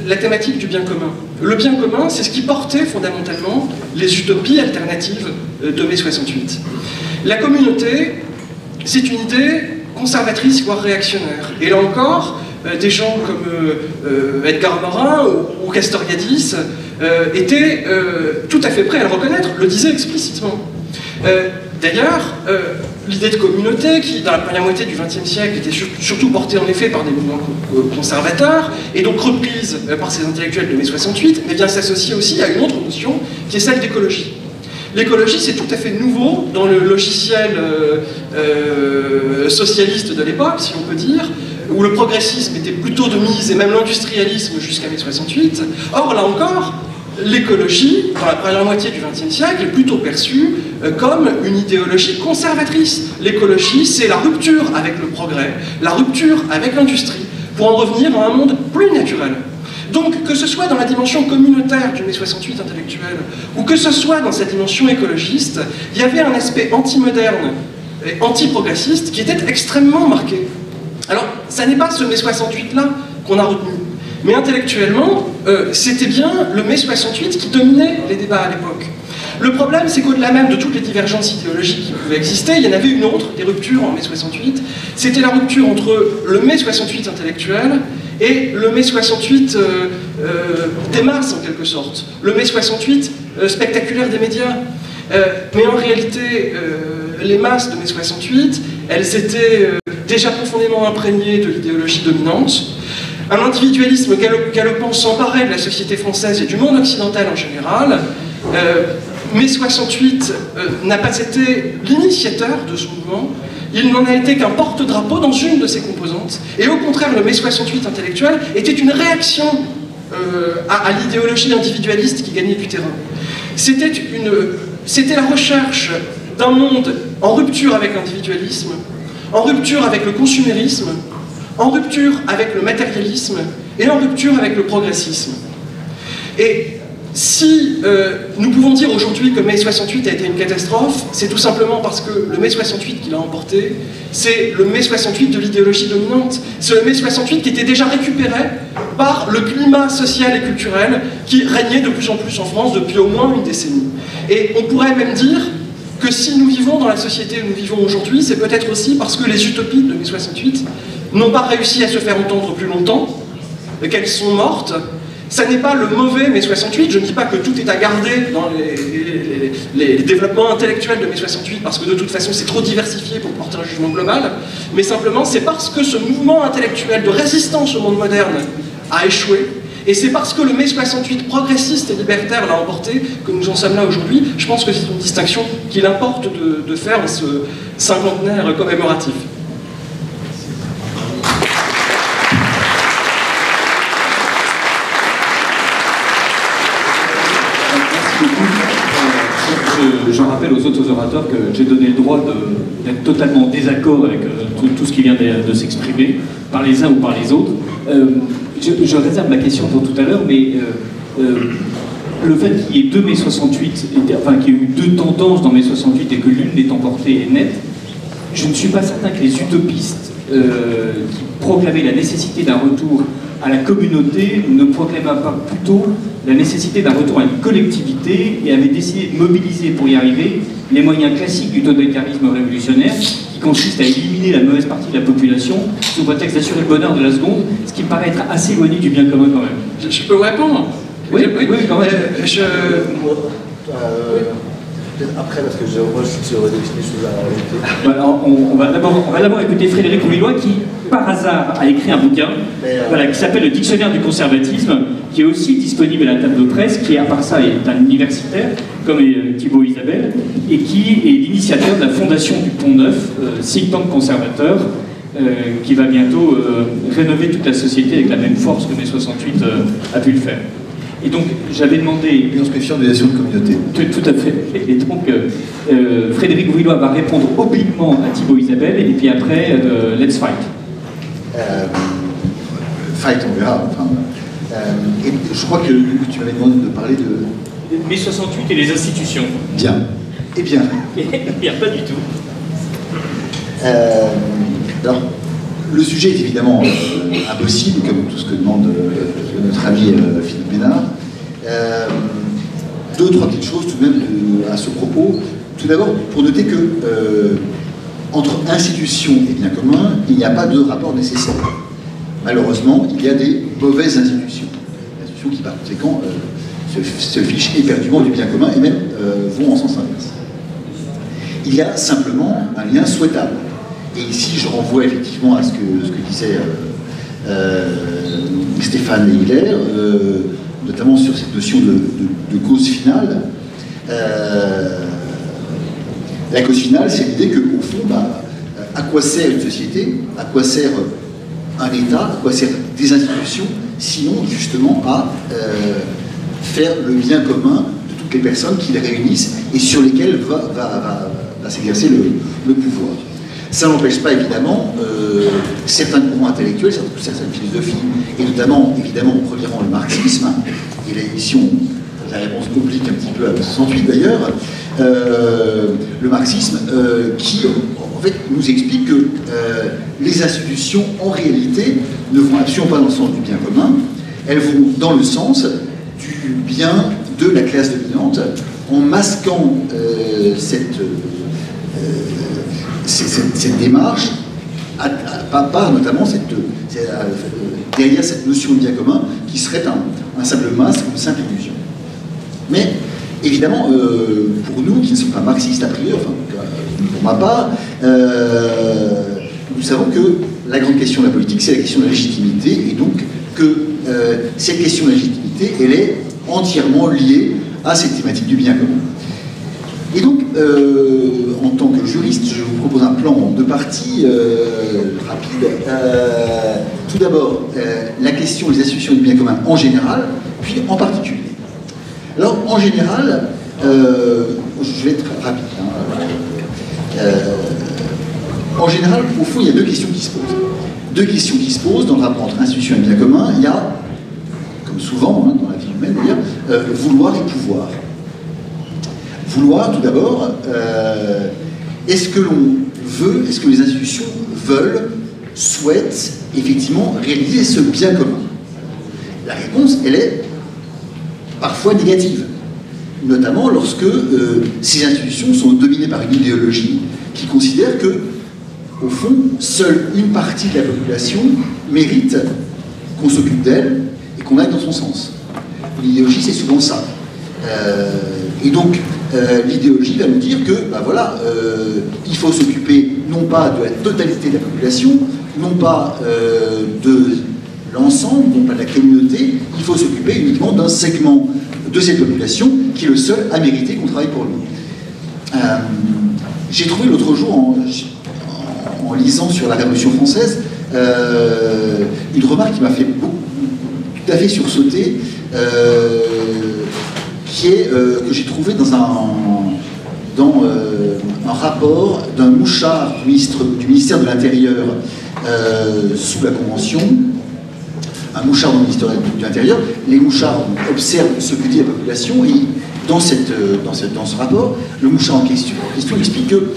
la thématique du bien commun. Le bien commun, c'est ce qui portait fondamentalement les utopies alternatives de mai 68. La communauté, c'est une idée conservatrice, voire réactionnaire. Et là encore, des gens comme Edgar Morin ou Castoriadis étaient tout à fait prêts à le reconnaître, le disaient explicitement. D'ailleurs, l'idée de communauté, qui dans la première moitié du XXe siècle était surtout portée en effet par des mouvements conservateurs, et donc reprise par ces intellectuels de mai 68, mais vient s'associer aussi à une autre notion, qui est celle d'écologie. L'écologie, c'est tout à fait nouveau dans le logiciel socialiste de l'époque, si on peut dire, où le progressisme était plutôt de mise, et même l'industrialisme jusqu'à mai 68. Or, là encore, l'écologie, dans la première moitié du XXe siècle, est plutôt perçue comme une idéologie conservatrice. L'écologie, c'est la rupture avec le progrès, la rupture avec l'industrie, pour en revenir à un monde plus naturel. Donc, que ce soit dans la dimension communautaire du mai 68 intellectuel, ou que ce soit dans cette dimension écologiste, il y avait un aspect anti-moderne et anti-progressiste qui était extrêmement marqué. Alors, ça n'est pas ce mai 68-là qu'on a retenu, mais intellectuellement, c'était bien le mai 68 qui dominait les débats à l'époque. Le problème, c'est qu'au-delà même de toutes les divergences idéologiques qui pouvaient exister, il y en avait une autre, des ruptures en mai 68, c'était la rupture entre le mai 68 intellectuel et le mai 68 des masses, en quelque sorte. Le mai 68 spectaculaire des médias. Mais en réalité, les masses de mai 68, elles étaient déjà profondément imprégnées de l'idéologie dominante. Un individualisme galopant s'emparait de la société française et du monde occidental en général. Mai 68 n'a pas été l'initiateur de ce mouvement, il n'en a été qu'un porte-drapeau dans une de ses composantes. Et au contraire, le mai 68 intellectuel était une réaction à l'idéologie individualiste qui gagnait du terrain. C'était la recherche d'un monde en rupture avec l'individualisme, en rupture avec le consumérisme, en rupture avec le matérialisme et en rupture avec le progressisme. Et si nous pouvons dire aujourd'hui que mai 68 a été une catastrophe, c'est tout simplement parce que le mai 68 qui l'a emporté, c'est le mai 68 de l'idéologie dominante. C'est le mai 68 qui était déjà récupéré par le climat social et culturel qui régnait de plus en plus en France depuis au moins une décennie. Et on pourrait même dire que si nous vivons dans la société où nous vivons aujourd'hui, c'est peut-être aussi parce que les utopies de mai 68 n'ont pas réussi à se faire entendre plus longtemps, qu'elles sont mortes. Ça n'est pas le mauvais mai 68, je ne dis pas que tout est à garder dans les développements intellectuels de mai 68, parce que de toute façon c'est trop diversifié pour porter un jugement global, mais simplement c'est parce que ce mouvement intellectuel de résistance au monde moderne a échoué, et c'est parce que le mai 68 progressiste et libertaire l'a emporté que nous en sommes là aujourd'hui. Je pense que c'est une distinction qu'il importe de faire en ce cinquantenaire commémoratif. Je rappelle aux autres orateurs que j'ai donné le droit d'être totalement en désaccord avec tout ce qui vient de s'exprimer, par les uns ou par les autres. Je réserve ma question pour tout à l'heure, mais le fait qu'il y ait deux mai 68, enfin qu'il y ait eu deux tendances dans mai 68 et que l'une l'ait emportée est nette, je ne suis pas certain que les utopistes qui proclamaient la nécessité d'un retour à la communauté ne proclamaient pas plutôt la nécessité d'un retour à une collectivité et avaient décidé de mobiliser pour y arriver les moyens classiques du totalitarisme révolutionnaire qui consiste à éliminer la mauvaise partie de la population sous prétexte d'assurer le bonheur de la seconde, ce qui me paraît être assez éloigné du bien commun quand même. Je peux vous répondre? Oui, quand même. Peut-être après, parce que moi je suis sur des choses à rajouter. Voilà, on va d'abord écouter Frédéric Rouillois qui par hasard, a écrit un bouquin voilà, qui s'appelle Le Dictionnaire du conservatisme, qui est aussi disponible à la table de presse, qui, à part ça, est un universitaire, comme est Thibaut Isabelle, et qui est l'initiateur de la fondation du Pont Neuf, think tank conservateur, qui va bientôt rénover toute la société avec la même force que mai 68 a pu le faire. Et donc, j'avais demandé... Et on se méfie en médiation de communauté. Tout à fait. Et donc, Frédéric Bouillois va répondre obliquement à Thibaut Isabelle, et puis après, let's fight. Fight, on verra. Enfin, et je crois que tu m'avais demandé de parler de... Mai 68 et les institutions. Bien. Eh bien. Bien, pas du tout. Alors, le sujet est évidemment impossible, comme tout ce que demande notre ami Philippe Ménard. Deux, trois petites choses tout de même à ce propos. Tout d'abord, pour noter que entre institutions et biens communs, il n'y a pas de rapport nécessaire. Malheureusement, il y a des mauvaises institutions. Des institutions qui, par conséquent, se fichent éperdument du bien commun et même vont en sens inverse. Il y a simplement un lien souhaitable. Et ici, je renvoie effectivement à ce que disait Stéphane et Hilaire, notamment sur cette notion de cause finale. La cause finale, c'est l'idée qu'au fond, à quoi sert une société, à quoi sert un État, à quoi servent des institutions, sinon justement à faire le bien commun de toutes les personnes qui les réunissent et sur lesquelles va s'exercer le pouvoir. Ça n'empêche pas évidemment certains courants intellectuels, certaines philosophies, et notamment évidemment au premier rang le marxisme, et là ici la réponse complique un petit peu à 68 d'ailleurs, le marxisme qui en fait nous explique que les institutions en réalité ne vont absolument pas dans le sens du bien commun, elles vont dans le sens du bien de la classe dominante en masquant cette démarche, par notamment derrière cette notion de bien commun qui serait un simple masque, une simple illusion. Mais évidemment, pour nous qui ne sommes pas marxistes a priori, enfin pour ma part, nous savons que la grande question de la politique, c'est la question de la légitimité, et donc que cette question de la légitimité, elle est entièrement liée à cette thématique du bien commun. Et donc, en tant que juriste, je vous propose un plan en deux parties rapides. Tout d'abord, la question des institutions du bien commun en général, puis en particulier. Alors, en général, je vais être rapide. En général, au fond, il y a deux questions qui se posent. Deux questions qui se posent dans le rapport entre institution et bien commun. Il y a, comme souvent dans la vie humaine d'ailleurs, vouloir et pouvoir. Vouloir, tout d'abord, est-ce que l'on veut, est-ce que les institutions veulent, souhaitent effectivement réaliser ce bien commun? La réponse, elle est parfois négative, notamment lorsque ces institutions sont dominées par une idéologie qui considère que, au fond, seule une partie de la population mérite qu'on s'occupe d'elle et qu'on aille dans son sens. L'idéologie, c'est souvent ça. Et donc, l'idéologie va nous dire que, il faut s'occuper non pas de la totalité de la population, non pas de l'ensemble, non pas de la communauté, il faut s'occuper uniquement d'un segment de cette population qui est le seul à mériter qu'on travaille pour lui. J'ai trouvé l'autre jour, en lisant sur la Révolution française, une remarque qui m'a fait tout à fait sursauter, que j'ai trouvé dans un rapport d'un mouchard du ministère de l'Intérieur sous la Convention. Un mouchard du ministère de l'Intérieur. Les mouchards observent ce que dit la population et dans ce rapport, le mouchard en question explique que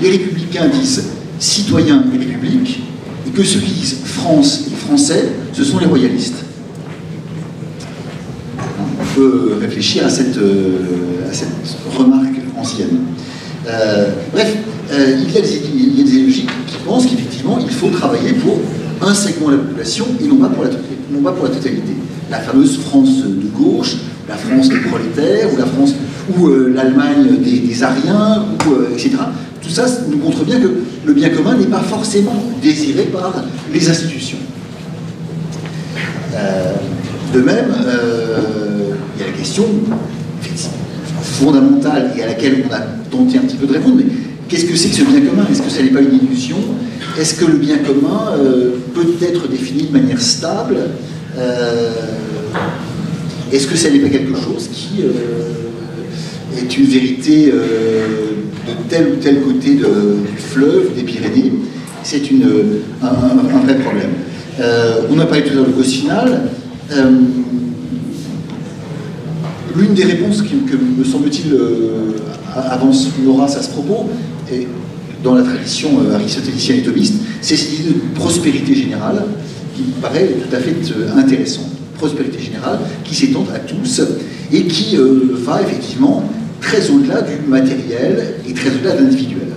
les républicains disent citoyens et république et que ceux qui disent France et français, ce sont les royalistes. On peut réfléchir à cette remarque ancienne. Bref, il y a des idéologies qui pensent qu'effectivement, il faut travailler pour un segment de la population et non pas pour la totalité. La fameuse France de gauche, la France des prolétaires, ou la France, ou l'Allemagne des Ariens, etc. Tout ça nous montre bien que le bien commun n'est pas forcément désiré par les institutions. De même, il y a la question fondamentale et à laquelle on a tenté un petit peu de répondre, mais qu'est-ce que c'est que ce bien commun? Est-ce que ça n'est pas une illusion? Est-ce que le bien commun peut être défini de manière stable? Est-ce que ça n'est pas quelque chose qui est une vérité de tel ou tel côté du fleuve, des Pyrénées? C'est un vrai problème. On a parlé tout à l'heure de cause finale. L'une des réponses que me semble-t-il avance Maurras à ce propos, et dans la tradition aristotélicienne et thomiste, c'est cette idée de prospérité générale qui me paraît tout à fait intéressante. Prospérité générale qui s'étend à tous et qui va effectivement très au-delà du matériel et très au-delà de l'individuel.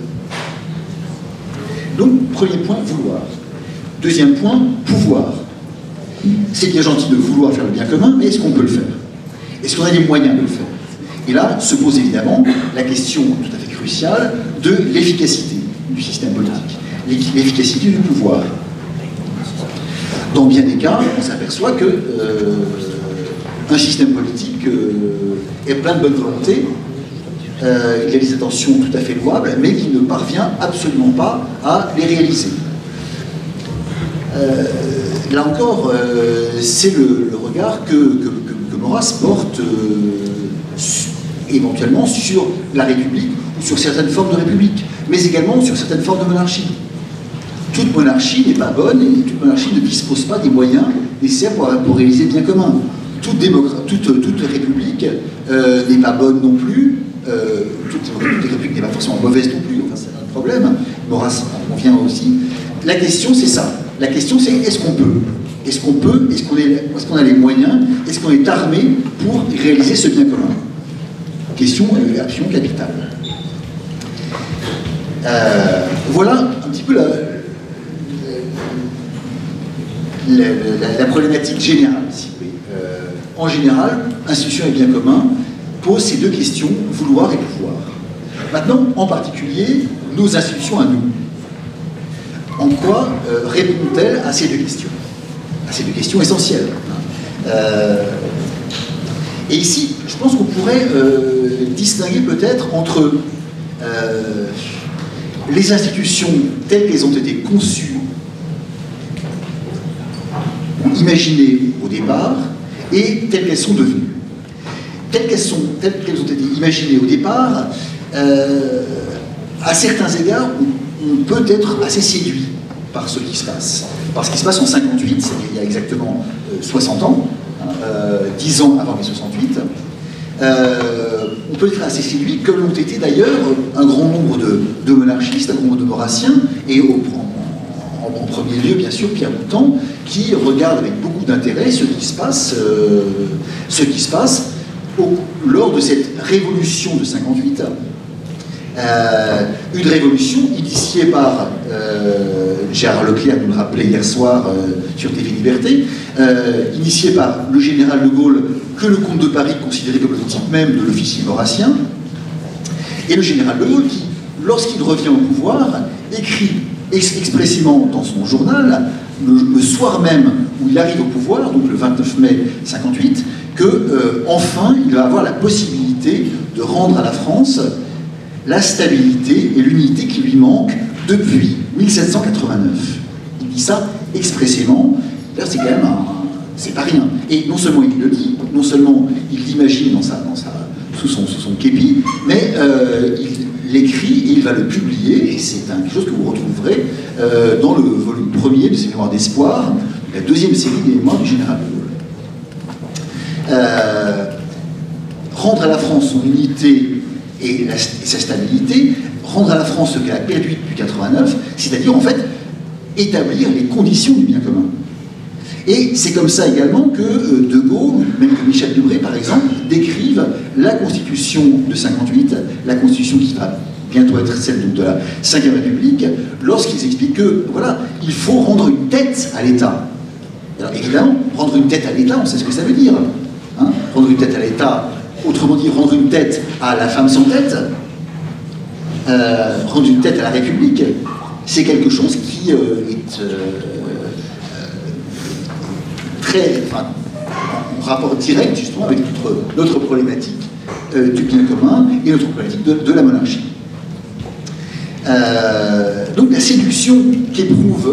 Donc, premier point, vouloir. Deuxième point, pouvoir. C'est bien gentil de vouloir faire le bien commun, mais est-ce qu'on peut le faire? Est-ce qu'on a les moyens de le faire? Et là se pose évidemment la question tout à fait cruciale de l'efficacité du système politique, l'efficacité du pouvoir. Dans bien des cas, on s'aperçoit que un système politique est plein de bonne volonté, il a des intentions tout à fait louables, mais qui ne parvient absolument pas à les réaliser. Là encore, c'est le regard que Maurras porte éventuellement sur la République ou sur certaines formes de République, mais également sur certaines formes de monarchie. Toute monarchie n'est pas bonne et toute monarchie ne dispose pas des moyens nécessaires pour réaliser le bien commun. Toute république n'est pas bonne non plus, toute république n'est pas forcément mauvaise non plus, enfin, c'est un problème. Maurras en vient aussi. La question c'est ça. La question c'est est-ce qu'on peut? Est-ce qu'on peut? Est-ce qu'on a les moyens? Est-ce qu'on est armé pour réaliser ce bien commun? Question absolument capitale. Voilà un petit peu la problématique générale, si vous voulez. En général, institution et bien commun posent ces deux questions, vouloir et pouvoir. Maintenant, en particulier, nos institutions à nous. En quoi répondent-elles à ces deux questions? À ces deux questions essentielles. Et ici, je pense qu'on pourrait distinguer peut-être entre les institutions telles qu'elles ont été conçues, imaginées au départ, et telles qu'elles sont devenues. Telles qu'elles ont été imaginées au départ, à certains égards, on peut être assez séduit par ce qui se passe. Par ce qui se passe en 58, c'est-à-dire il y a exactement 60 ans, 10 ans avant mai 68, on peut être assez séduit, comme l'ont été d'ailleurs un grand nombre de monarchistes, un grand nombre de maurassiens, et en premier lieu, bien sûr, Pierre Moutan, qui regarde avec beaucoup d'intérêt ce qui se passe lors de cette révolution de 58. Une révolution initiée par Gérard Leclerc, nous le rappelait hier soir sur TV Liberté, initiée par le général de Gaulle, que le comte de Paris considérait comme le type même de l'officier maurassien, et le général de Gaulle qui, lorsqu'il revient au pouvoir, écrit expressément dans son journal, le soir même où il arrive au pouvoir, donc le 29 mai 58, que enfin il va avoir la possibilité de rendre à la France la stabilité et l'unité qui lui manquent depuis 1789. Il dit ça expressément. Là, c'est quand même c'est pas rien. Et non seulement il le dit, non seulement il l'imagine sous son képi, mais il l'écrit et il va le publier, et c'est quelque chose que vous retrouverez dans le volume premier de ses mémoires d'espoir, la deuxième série des mémoires du général de Gaulle. Rendre à la France son unité et sa stabilité, rendre à la France ce qu'elle a perdu depuis 89, c'est-à-dire en fait établir les conditions du bien commun. Et c'est comme ça également que De Gaulle, même que Michel Debré par exemple, décrivent la Constitution de 58, la Constitution qui va bientôt être celle de la Ve République, lorsqu'ils expliquent que voilà, il faut rendre une tête à l'État. Alors évidemment, rendre une tête à l'État, on sait ce que ça veut dire. Hein, rendre une tête à l'État, autrement dit, rendre une tête à la femme sans tête, rendre une tête à la République, c'est quelque chose qui est très, enfin, en rapport direct justement avec notre problématique du bien commun et notre problématique de la monarchie. Donc la séduction qu'éprouve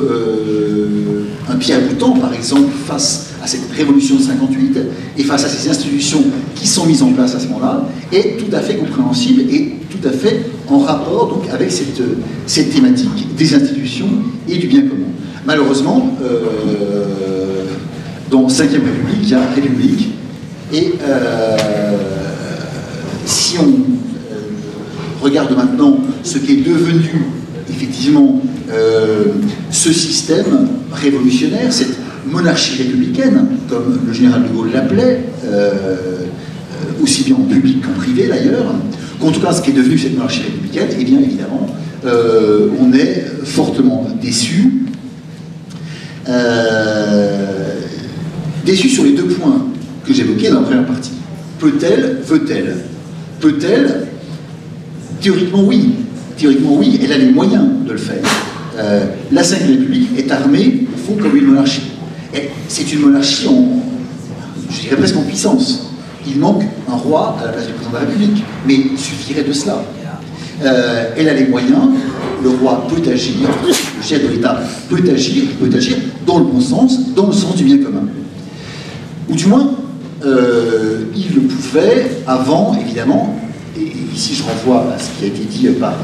un Pierre Boutan, par exemple, face à cette révolution de 58 et face à ces institutions qui sont mises en place à ce moment-là, est tout à fait compréhensible et tout à fait en rapport donc, avec cette thématique des institutions et du bien commun. Malheureusement, dans 5e République, il y a République, et si on regarde maintenant ce qu'est devenu effectivement ce système révolutionnaire, cette monarchie républicaine, comme le général de Gaulle l'appelait, aussi bien en public qu'en privé d'ailleurs, qu'en tout cas ce qui est devenu cette monarchie républicaine, et bien évidemment, on est fortement déçu. Déçu sur les 2 points que j'évoquais dans la première partie. Peut-elle, veut-elle? Peut-elle? Théoriquement oui. Théoriquement oui, elle a les moyens de le faire. La Ve République est armée, au fond, comme une monarchie. C'est une monarchie je dirais presque en puissance. Il manque un roi à la place du président de la République, mais il suffirait de cela. Elle a les moyens, le roi peut agir, le chef de l'État peut agir dans le bon sens, dans le sens du bien commun. Ou du moins, il le pouvait avant, évidemment, et ici je renvoie à ce qui a été dit par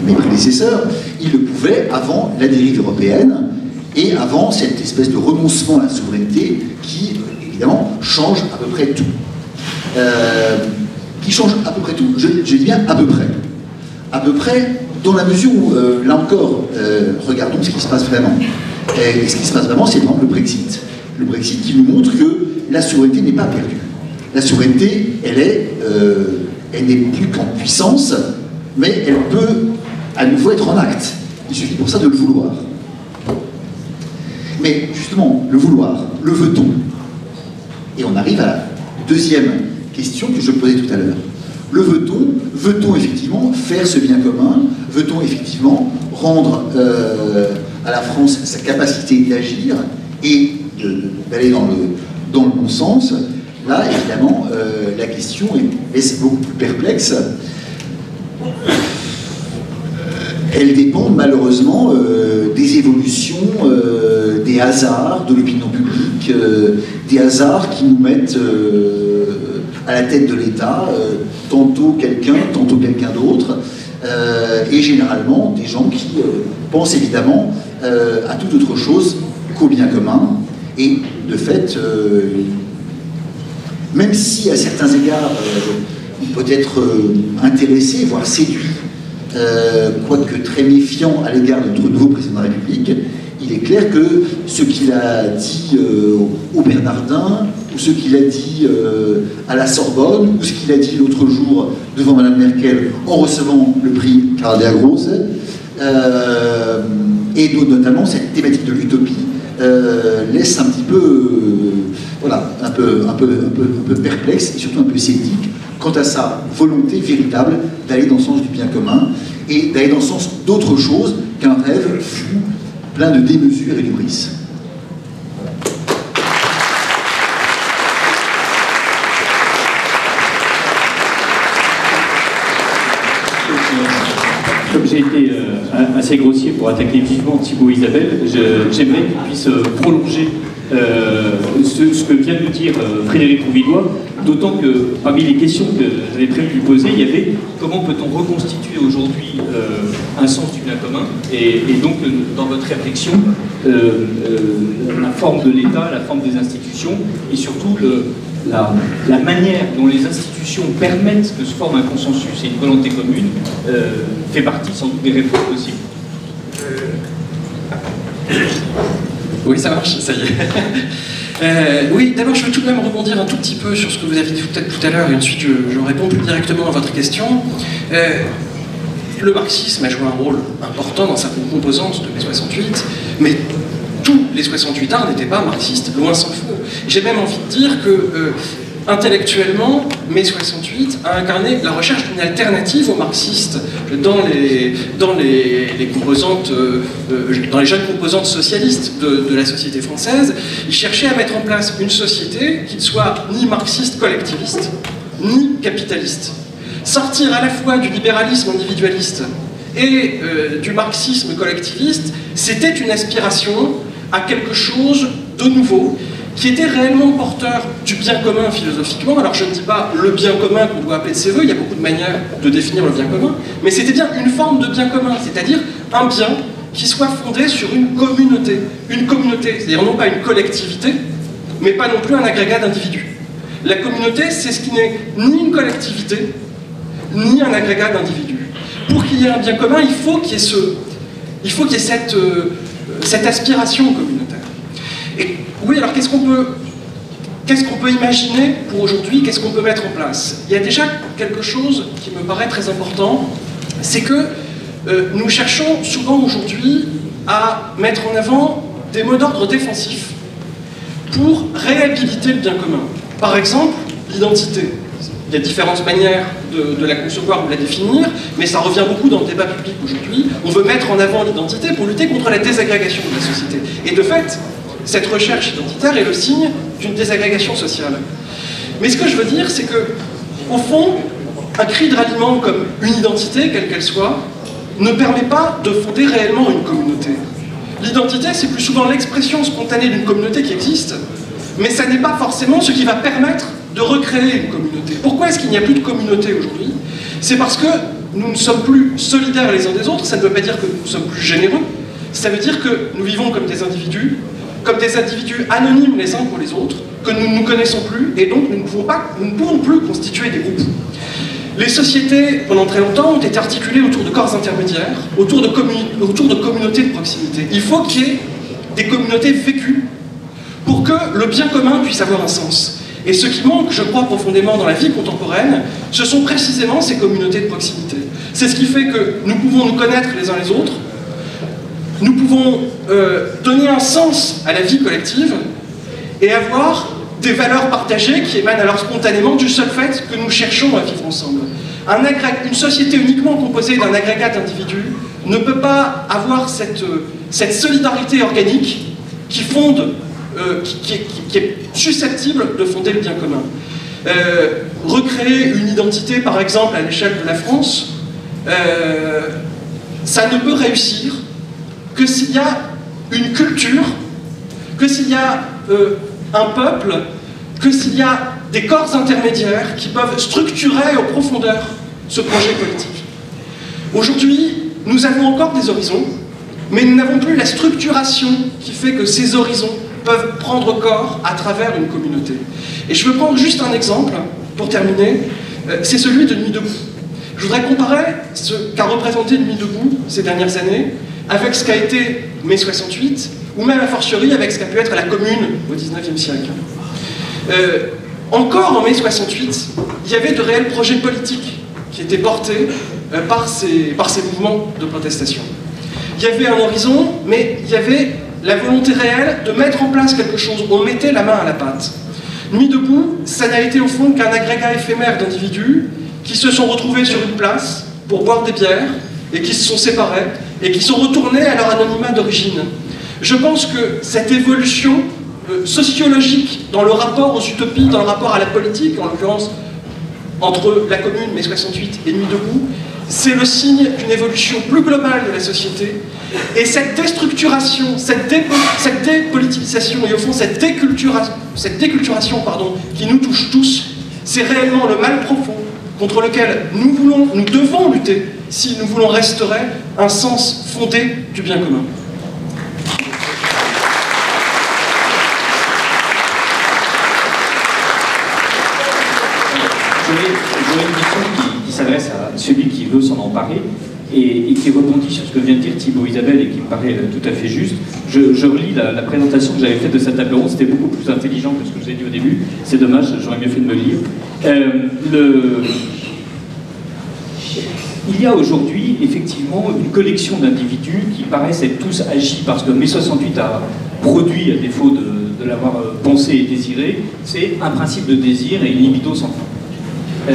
mes prédécesseurs, il le pouvait avant la dérive européenne et avant cette espèce de renoncement à la souveraineté qui, évidemment, change à peu près tout. Qui change à peu près tout, je dis bien à peu près. À peu près, dans la mesure où, là encore, regardons ce qui se passe vraiment. Et ce qui se passe vraiment, c'est par exemple le Brexit. Le Brexit qui nous montre que la souveraineté n'est pas perdue. La souveraineté, elle n'est plus qu'en puissance, mais elle peut à nouveau être en acte. Il suffit pour ça de le vouloir. Mais justement, le vouloir, le veut-on? Et on arrive à la deuxième question que je posais tout à l'heure. Le veut-on? Veut-on effectivement faire ce bien commun? Veut-on effectivement rendre à la France sa capacité d'agir et d'aller dans le bon sens? Là, évidemment, la question est beaucoup plus perplexe. Elle dépend malheureusement des évolutions, des hasards de l'opinion publique, des hasards qui nous mettent à la tête de l'État, tantôt quelqu'un d'autre, et généralement des gens qui pensent évidemment à toute autre chose qu'au bien commun, et de fait, même si à certains égards on peut être intéressé, voire séduit, quoique très méfiant à l'égard de notre nouveau président de la République, il est clair que ce qu'il a dit au Bernardin, ou ce qu'il a dit à la Sorbonne, ou ce qu'il a dit l'autre jour devant Mme Merkel en recevant le prix Karl der Große, et notamment cette thématique de l'utopie, laisse un petit peu, voilà, un peu perplexe et surtout un peu sceptique quant à sa volonté véritable d'aller dans le sens du bien commun et d'aller dans le sens d'autre chose qu'un rêve fou, plein de démesure et d'hubris. Comme j'ai été assez grossier pour attaquer vivement Thibaut et Isabelle, j'aimerais qu'on puisse prolonger ce que vient de dire Frédéric Rouvillois, d'autant que parmi les questions que j'avais prévu de lui poser, il y avait comment peut-on reconstituer aujourd'hui un sens du bien commun, et donc dans votre réflexion, la forme de l'État, la forme des institutions, et surtout la manière dont les institutions permettent que se forme un consensus et une volonté commune fait partie sans doute des réponses possibles. Oui, ça marche, ça y est. Oui, d'abord, je veux tout de même rebondir un tout petit peu sur ce que vous avez dit tout à l'heure, et ensuite je réponds plus directement à votre question. Le marxisme a joué un rôle important dans sa composante de mai 68, mais tous les 68 arts n'étaient pas marxistes, loin s'en faut. J'ai même envie de dire que intellectuellement, mai 68 a incarné la recherche d'une alternative aux marxistes dans les composantes, dans les jeunes composantes socialistes de la société française. Il cherchait à mettre en place une société qui ne soit ni marxiste collectiviste, ni capitaliste. Sortir à la fois du libéralisme individualiste et du marxisme collectiviste, c'était une aspiration à quelque chose de nouveau, qui était réellement porteur du bien commun philosophiquement. Alors je ne dis pas le bien commun qu'on doit appeler de ses voeux, il y a beaucoup de manières de définir le bien commun, mais c'était bien une forme de bien commun, c'est-à-dire un bien qui soit fondé sur une communauté, c'est-à-dire non pas une collectivité, mais pas non plus un agrégat d'individus. La communauté, c'est ce qui n'est ni une collectivité, ni un agrégat d'individus. Pour qu'il y ait un bien commun, il faut qu'il y ait cette aspiration communautaire. Et oui, alors qu'est-ce qu'on peut imaginer pour aujourd'hui, qu'est-ce qu'on peut mettre en place? Il y a déjà quelque chose qui me paraît très important, c'est que nous cherchons souvent aujourd'hui à mettre en avant des mots d'ordre défensifs pour réhabiliter le bien commun. Par exemple, l'identité. Il y a différentes manières de la concevoir ou de la définir, mais ça revient beaucoup dans le débat public aujourd'hui. On veut mettre en avant l'identité pour lutter contre la désagrégation de la société. Et de fait, cette recherche identitaire est le signe d'une désagrégation sociale. Mais ce que je veux dire, c'est que, au fond, un cri de ralliement comme une identité, quelle qu'elle soit, ne permet pas de fonder réellement une communauté. L'identité, c'est plus souvent l'expression spontanée d'une communauté qui existe, mais ça n'est pas forcément ce qui va permettre de recréer une communauté. Pourquoi est-ce qu'il n'y a plus de communauté aujourd'hui? C'est parce que nous ne sommes plus solidaires les uns des autres, ça ne veut pas dire que nous sommes plus généreux, ça veut dire que nous vivons comme des individus anonymes les uns pour les autres, que nous ne nous connaissons plus, et donc nous ne pouvons plus constituer des groupes. Les sociétés, pendant très longtemps, ont été articulées autour de corps intermédiaires, autour de communautés de proximité. Il faut qu'il y ait des communautés vécues pour que le bien commun puisse avoir un sens. Et ce qui manque, je crois, profondément dans la vie contemporaine, ce sont précisément ces communautés de proximité. C'est ce qui fait que nous pouvons nous connaître les uns les autres, nous pouvons donner un sens à la vie collective et avoir des valeurs partagées qui émanent alors spontanément du seul fait que nous cherchons à vivre ensemble. Une société uniquement composée d'un agrégat d'individus ne peut pas avoir cette solidarité organique qui fonde, qui est susceptible de fonder le bien commun. Recréer une identité, par exemple, à l'échelle de la France, ça ne peut réussir que s'il y a une culture, que s'il y a un peuple, que s'il y a des corps intermédiaires qui peuvent structurer en profondeur ce projet politique. Aujourd'hui, nous avons encore des horizons, mais nous n'avons plus la structuration qui fait que ces horizons peuvent prendre corps à travers une communauté. Et je veux prendre juste un exemple, pour terminer, c'est celui de Nuit debout. Je voudrais comparer ce qu'a représenté Nuit debout ces dernières années avec ce qu'a été mai 68, ou même a fortiori avec ce qu'a pu être la Commune au XIXe siècle. Encore en mai 68, il y avait de réels projets politiques qui étaient portés par ces mouvements de protestation. Il y avait un horizon, mais il y avait la volonté réelle de mettre en place quelque chose. On mettait la main à la pâte. Nuit debout, ça n'a été au fond qu'un agrégat éphémère d'individus qui se sont retrouvés sur une place pour boire des bières et qui se sont séparés et qui sont retournés à leur anonymat d'origine. Je pense que cette évolution sociologique dans le rapport aux utopies, dans le rapport à la politique, en l'occurrence entre la Commune, mai 68 et Nuit debout, c'est le signe d'une évolution plus globale de la société. Et cette déstructuration, cette dépolitisation et au fond cette déculturation qui nous touche tous, c'est réellement le mal profond contre lequel nous devons lutter si nous voulons restaurer un sens fondé du bien commun. J'aurais une question qui s'adresse à celui qui veut s'en emparer et qui rebondit sur ce que vient de dire Thibaut Isabelle et qui me paraît tout à fait juste. Je relis la présentation que j'avais faite de cette table ronde, c'était beaucoup plus intelligent que ce que je vous ai dit au début, c'est dommage, j'aurais mieux fait de me lire. Il y a aujourd'hui effectivement une collection d'individus qui paraissent être tous agis parce que mai 68 a produit, à défaut de l'avoir pensé et désiré, c'est un principe de désir et une libido sans fin.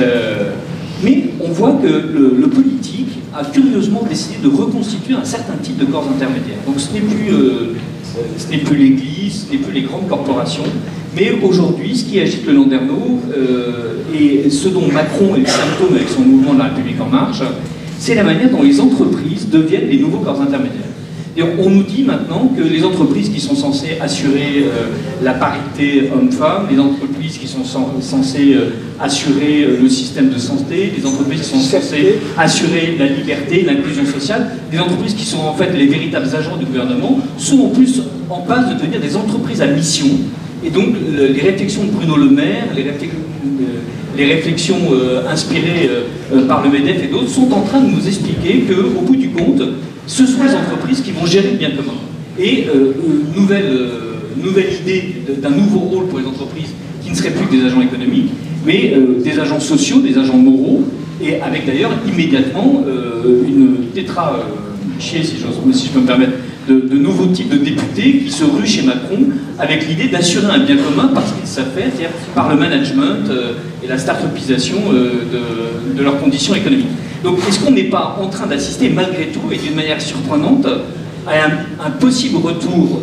Mais on voit que le politique a curieusement décidé de reconstituer un certain type de corps intermédiaires. Donc ce n'est plus l'Église, ce n'est plus les grandes corporations, mais aujourd'hui, ce qui agite le Landerneau, et ce dont Macron est le symptôme avec son mouvement de la République en marche, c'est la manière dont les entreprises deviennent les nouveaux corps intermédiaires. Et on nous dit maintenant que les entreprises qui sont censées assurer la parité homme-femme, les entreprises qui sont censées assurer le système de santé, les entreprises qui sont censées assurer la liberté, l'inclusion sociale, les entreprises qui sont en fait les véritables agents du gouvernement, sont en plus en passe de devenir des entreprises à mission. Et donc les réflexions de Bruno Le Maire, les réflexions inspirées par le MEDEF et d'autres sont en train de nous expliquer qu'au bout du compte, ce sont les entreprises qui vont gérer le bien commun. Et nouvelle idée d'un nouveau rôle pour les entreprises qui ne seraient plus que des agents économiques, mais des agents sociaux, des agents moraux, et avec d'ailleurs immédiatement une tétra-chier, si je peux me permettre, de nouveaux types de députés qui se ruent chez Macron avec l'idée d'assurer un bien commun par ce qu'ils savent faire, c'est-à-dire par le management et la start-upisation de leurs conditions économiques. Donc est-ce qu'on n'est pas en train d'assister malgré tout et d'une manière surprenante à un possible retour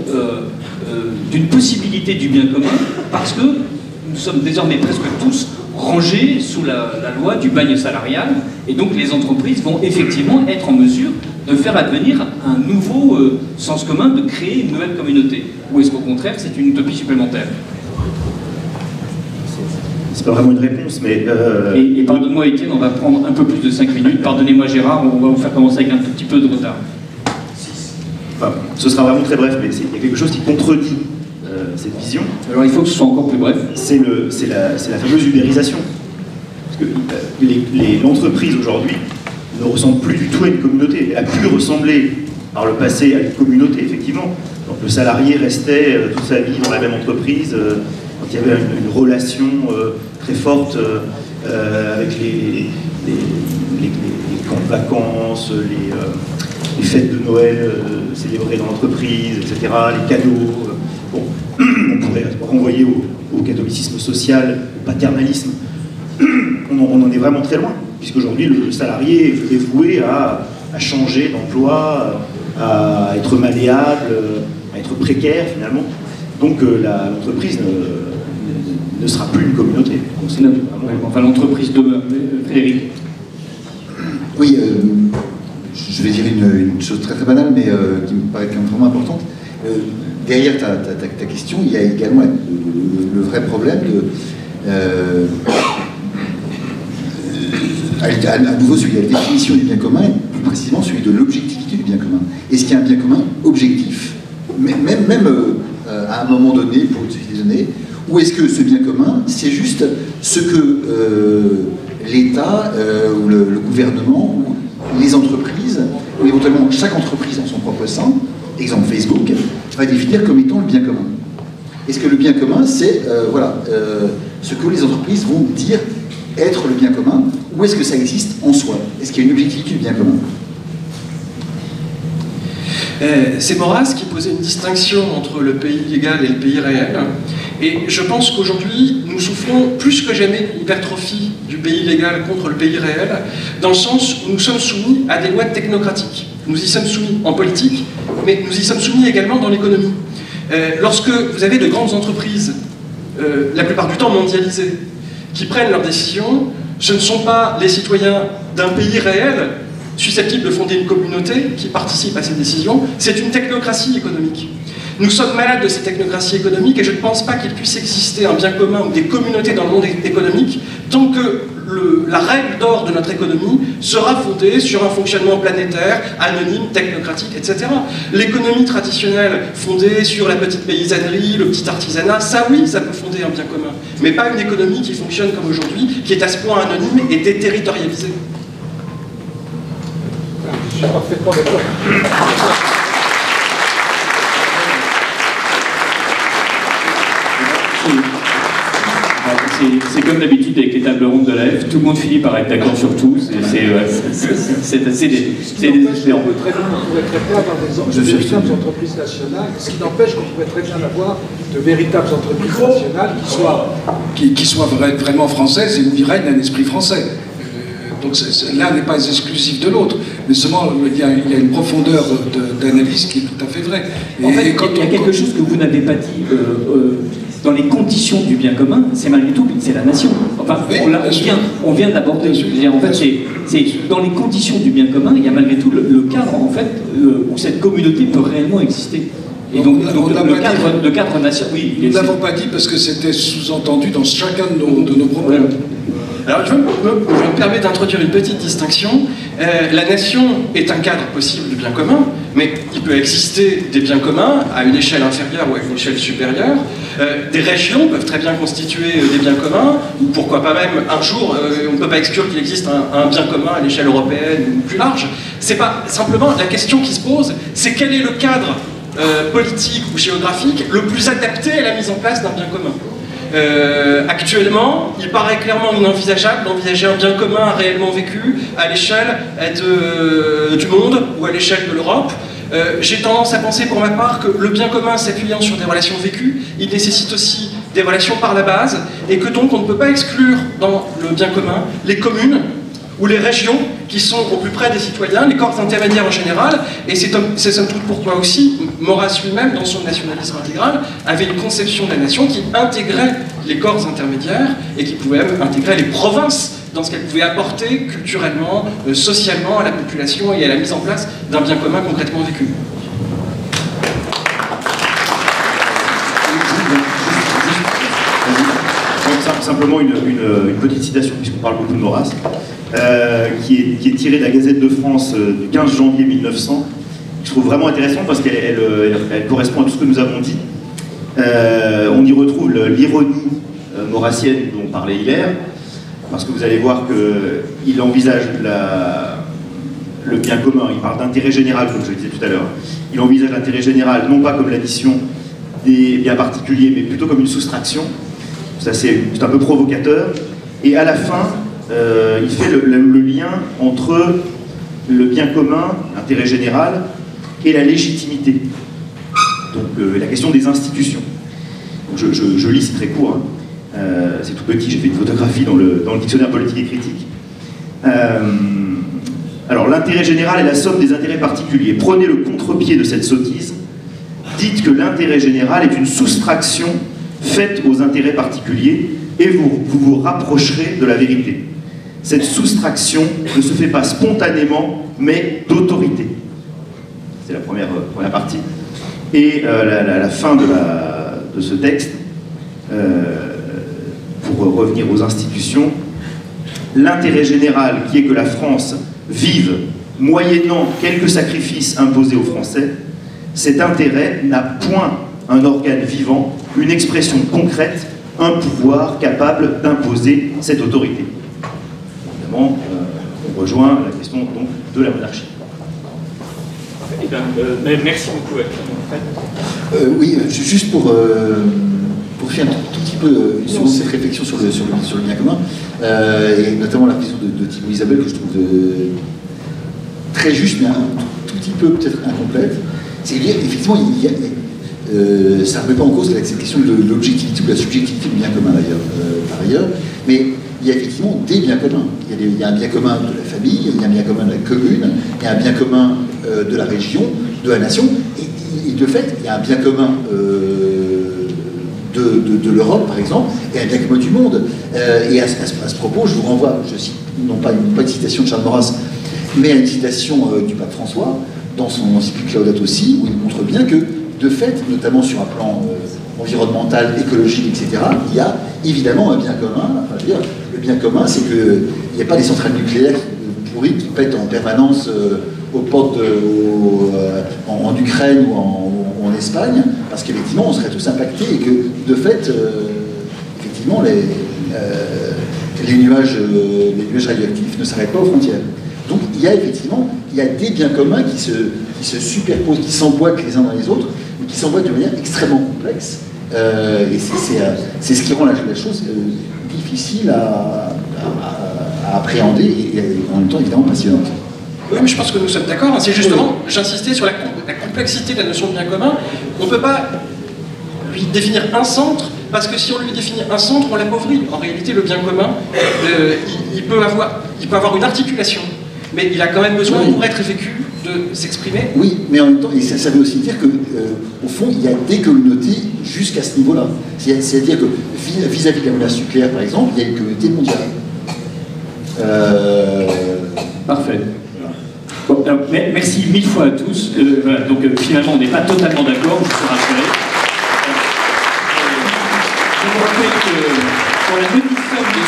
d'une possibilité du bien commun parce que nous sommes désormais presque tous rangés sous la loi du bagne salarial et donc les entreprises vont effectivement être en mesure de faire advenir un nouveau sens commun, de créer une nouvelle communauté? Ou est-ce qu'au contraire c'est une utopie supplémentaire? C'est pas vraiment une réponse, mais... Et pardonne-moi Étienne, on va prendre un peu plus de 5 minutes. Pardonnez-moi Gérard, on va vous faire commencer avec un tout petit peu de retard. Enfin, ce sera vraiment très bref, mais il y a quelque chose qui contredit cette vision. Alors il faut que ce soit encore plus bref. C'est la fameuse ubérisation. Parce que l'entreprise aujourd'hui ne ressemble plus du tout à une communauté. Elle a pu ressembler par le passé à une communauté, effectivement. Donc le salarié restait toute sa vie dans la même entreprise, quand il y avait une relation très forte avec les camps de vacances, les fêtes de Noël célébrées dans l'entreprise, etc., les cadeaux. Bon, on pourrait renvoyer au catholicisme social, au paternalisme. On en est vraiment très loin, puisqu'aujourd'hui le salarié est voué à changer d'emploi, à être malléable, à être précaire finalement. Donc l'entreprise ne sera plus une communauté. Donc, enfin l'entreprise demeure. Frédéric. Oui, je vais dire une chose très très banale, mais qui me paraît quand même vraiment importante. Derrière ta question, il y a également le vrai problème de... à nouveau celui de la définition du bien commun, et plus précisément celui de l'objectivité du bien commun. Est-ce qu'il y a un bien commun objectif, même à un moment donné, pour une société donnée, ou est-ce que ce bien commun, c'est juste ce que l'État ou le gouvernement ou les entreprises, ou éventuellement chaque entreprise en son propre sein, exemple Facebook, va définir comme étant le bien commun? Est-ce que le bien commun, c'est ce que les entreprises vont dire être le bien commun, ou est-ce que ça existe en soi? Est-ce qu'il y a une objectivité du bien commun? C'est Maurras qui posait une distinction entre le pays légal et le pays réel. Et je pense qu'aujourd'hui, nous souffrons plus que jamais d'une hypertrophie du pays légal contre le pays réel, dans le sens où nous sommes soumis à des lois technocratiques. Nous y sommes soumis en politique, mais nous y sommes soumis également dans l'économie. Lorsque vous avez de grandes entreprises, la plupart du temps mondialisées, qui prennent leurs décisions, ce ne sont pas les citoyens d'un pays réel susceptibles de fonder une communauté qui participe à ces décisions, c'est une technocratie économique. Nous sommes malades de ces technocraties économiques et je ne pense pas qu'il puisse exister un bien commun ou des communautés dans le monde économique tant que la règle d'or de notre économie sera fondée sur un fonctionnement planétaire, anonyme, technocratique, etc. L'économie traditionnelle fondée sur la petite paysannerie, le petit artisanat, ça oui, ça peut fonder un bien commun. Mais pas une économie qui fonctionne comme aujourd'hui, qui est à ce point anonyme et déterritorialisée. Je suis parfaitement d'accord. c'est comme d'habitude avec les tables rondes de la F, tout le monde finit par être d'accord sur tout, c'est assez désespérant. On pourrait très bien avoir de véritables entreprises nationales, ce qui n'empêche qu'on pourrait très bien avoir de véritables entreprises nationales qui soient vraiment françaises et où il règne un esprit français. Donc l'un n'est pas exclusif de l'autre, mais seulement il y a une profondeur d'analyse qui est tout à fait vraie. En fait, il y a quelque chose que vous n'avez pas dit. Dans les conditions du bien commun, c'est malgré tout, c'est la nation. Enfin, oui, on vient d'aborder. En fait, c'est dans les conditions du bien commun, il y a malgré tout le cadre, en fait, où cette communauté peut réellement exister. Et donc le cadre nation, oui. Nous ne l'avons pas dit parce que c'était sous-entendu dans chacun de nos propos. Voilà. Alors je me permets d'introduire une petite distinction. La nation est un cadre possible du bien commun, mais il peut exister des biens communs à une échelle inférieure ou à une échelle supérieure. Des régions peuvent très bien constituer des biens communs, ou pourquoi pas même un jour, on ne peut pas exclure qu'il existe un bien commun à l'échelle européenne ou plus large. C'est pas simplement la question qui se pose, c'est quel est le cadre politique ou géographique le plus adapté à la mise en place d'un bien commun. Actuellement, il paraît clairement inenvisageable d'envisager un bien commun réellement vécu à l'échelle du monde ou à l'échelle de l'Europe. J'ai tendance à penser pour ma part que le bien commun s'appuyant sur des relations vécues, il nécessite aussi des relations par la base, et que donc on ne peut pas exclure dans le bien commun les communes ou les régions qui sont au plus près des citoyens, les corps intermédiaires en général, et c'est somme toute pourquoi aussi Maurras lui-même, dans son nationalisme intégral, avait une conception de la nation qui intégrait les corps intermédiaires et qui pouvait même intégrer les provinces dans ce qu'elles pouvaient apporter culturellement, socialement à la population et à la mise en place d'un bien commun concrètement vécu. Simplement une petite citation, puisqu'on parle beaucoup de Maurras, qui est tirée de la Gazette de France du 15 janvier 1900. Je trouve vraiment intéressante parce qu'elle correspond à tout ce que nous avons dit. On y retrouve l'ironie maurassienne dont parlait Hilaire, parce que vous allez voir qu'il envisage le bien commun, il parle d'intérêt général, comme je le disais tout à l'heure. Il envisage l'intérêt général non pas comme l'addition des biens particuliers, mais plutôt comme une soustraction. Ça, c'est un peu provocateur. Et à la fin, il fait le lien entre le bien commun, l'intérêt général, et la légitimité. Donc la question des institutions. Donc, je lis, c'est très court, hein. C'est tout petit, j'ai fait une photographie dans le dictionnaire politique et critique. Alors, l'intérêt général est la somme des intérêts particuliers. Prenez le contre-pied de cette sottise. Dites que l'intérêt général est une soustraction faite aux intérêts particuliers et vous rapprocherez de la vérité. Cette soustraction ne se fait pas spontanément, mais d'autorité. C'est la première partie. Et la fin de ce texte, pour revenir aux institutions, l'intérêt général qui est que la France vive moyennant quelques sacrifices imposés aux Français, cet intérêt n'a point un organe vivant, une expression concrète, un pouvoir capable d'imposer cette autorité. Évidemment, on rejoint la question donc, de la monarchie. Eh bien, merci beaucoup. Oui, juste pour faire un tout petit peu cette réflexion sur le bien commun, et notamment la question de Thibaut Isabelle, que je trouve très juste, mais un tout petit peu peut-être incomplète. C'est qu'effectivement, ça ne remet pas en cause cette question de l'objectivité ou de la subjectivité du bien commun par ailleurs, mais il y a effectivement des biens communs. Il y a un bien commun de la famille, il y a un bien commun de la commune, il y a un bien commun de la région, de la nation, et de fait, il y a un bien commun de l'Europe, par exemple, et un bien commun du monde. Et à ce propos, je vous renvoie, je cite, non pas une citation de Charles Maurras, mais à une citation du pape François, dans son encyclique Laudato Si, où il montre bien que, de fait, notamment sur un plan environnemental, écologique, etc., il y a évidemment un bien commun. Enfin, je veux dire, le bien commun, c'est qu'il n'y a pas des centrales nucléaires pourries qui pètent en permanence aux portes en Ukraine ou en Espagne, parce qu'effectivement, on serait tous impactés et que, de fait, effectivement, les nuages radioactifs ne s'arrêtent pas aux frontières. Donc, il y a effectivement des biens communs qui se superposent, qui s'emboîtent les uns dans les autres, mais qui s'emboîtent de manière extrêmement complexe. Et c'est ce qui rend la chose difficile à appréhender et en même temps évidemment passionnante. Oui, mais je pense que nous sommes d'accord. C'est justement, j'insistais sur la complexité de la notion de bien commun. On ne peut pas lui définir un centre, parce que si on lui définit un centre, on l'appauvrit. En réalité, le bien commun, il peut avoir une articulation, mais il a quand même besoin, pour être vécu, de s'exprimer. Oui, mais en même temps, et ça veut aussi dire que, au fond, il y a des communautés jusqu'à ce niveau-là. C'est-à-dire que vis-à-vis de la menace nucléaire, par exemple, il y a une communauté mondiale. Parfait. Bon, alors, merci mille fois à tous. Voilà, donc finalement, on n'est pas totalement d'accord, je suis rassuré. Je vous rappelle que pour la petite somme de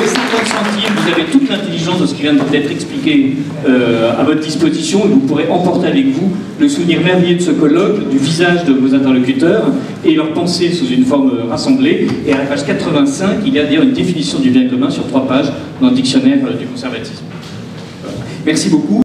78,50 €, vous avez toute l'intelligence de ce qui vient d'être expliqué à votre disposition et vous pourrez emporter avec vous le souvenir merveilleux de ce colloque, du visage de vos interlocuteurs et leur pensée sous une forme rassemblée. Et à la page 85, il y a d'ailleurs une définition du bien commun sur 3 pages dans le dictionnaire du conservatisme. Voilà. Merci beaucoup.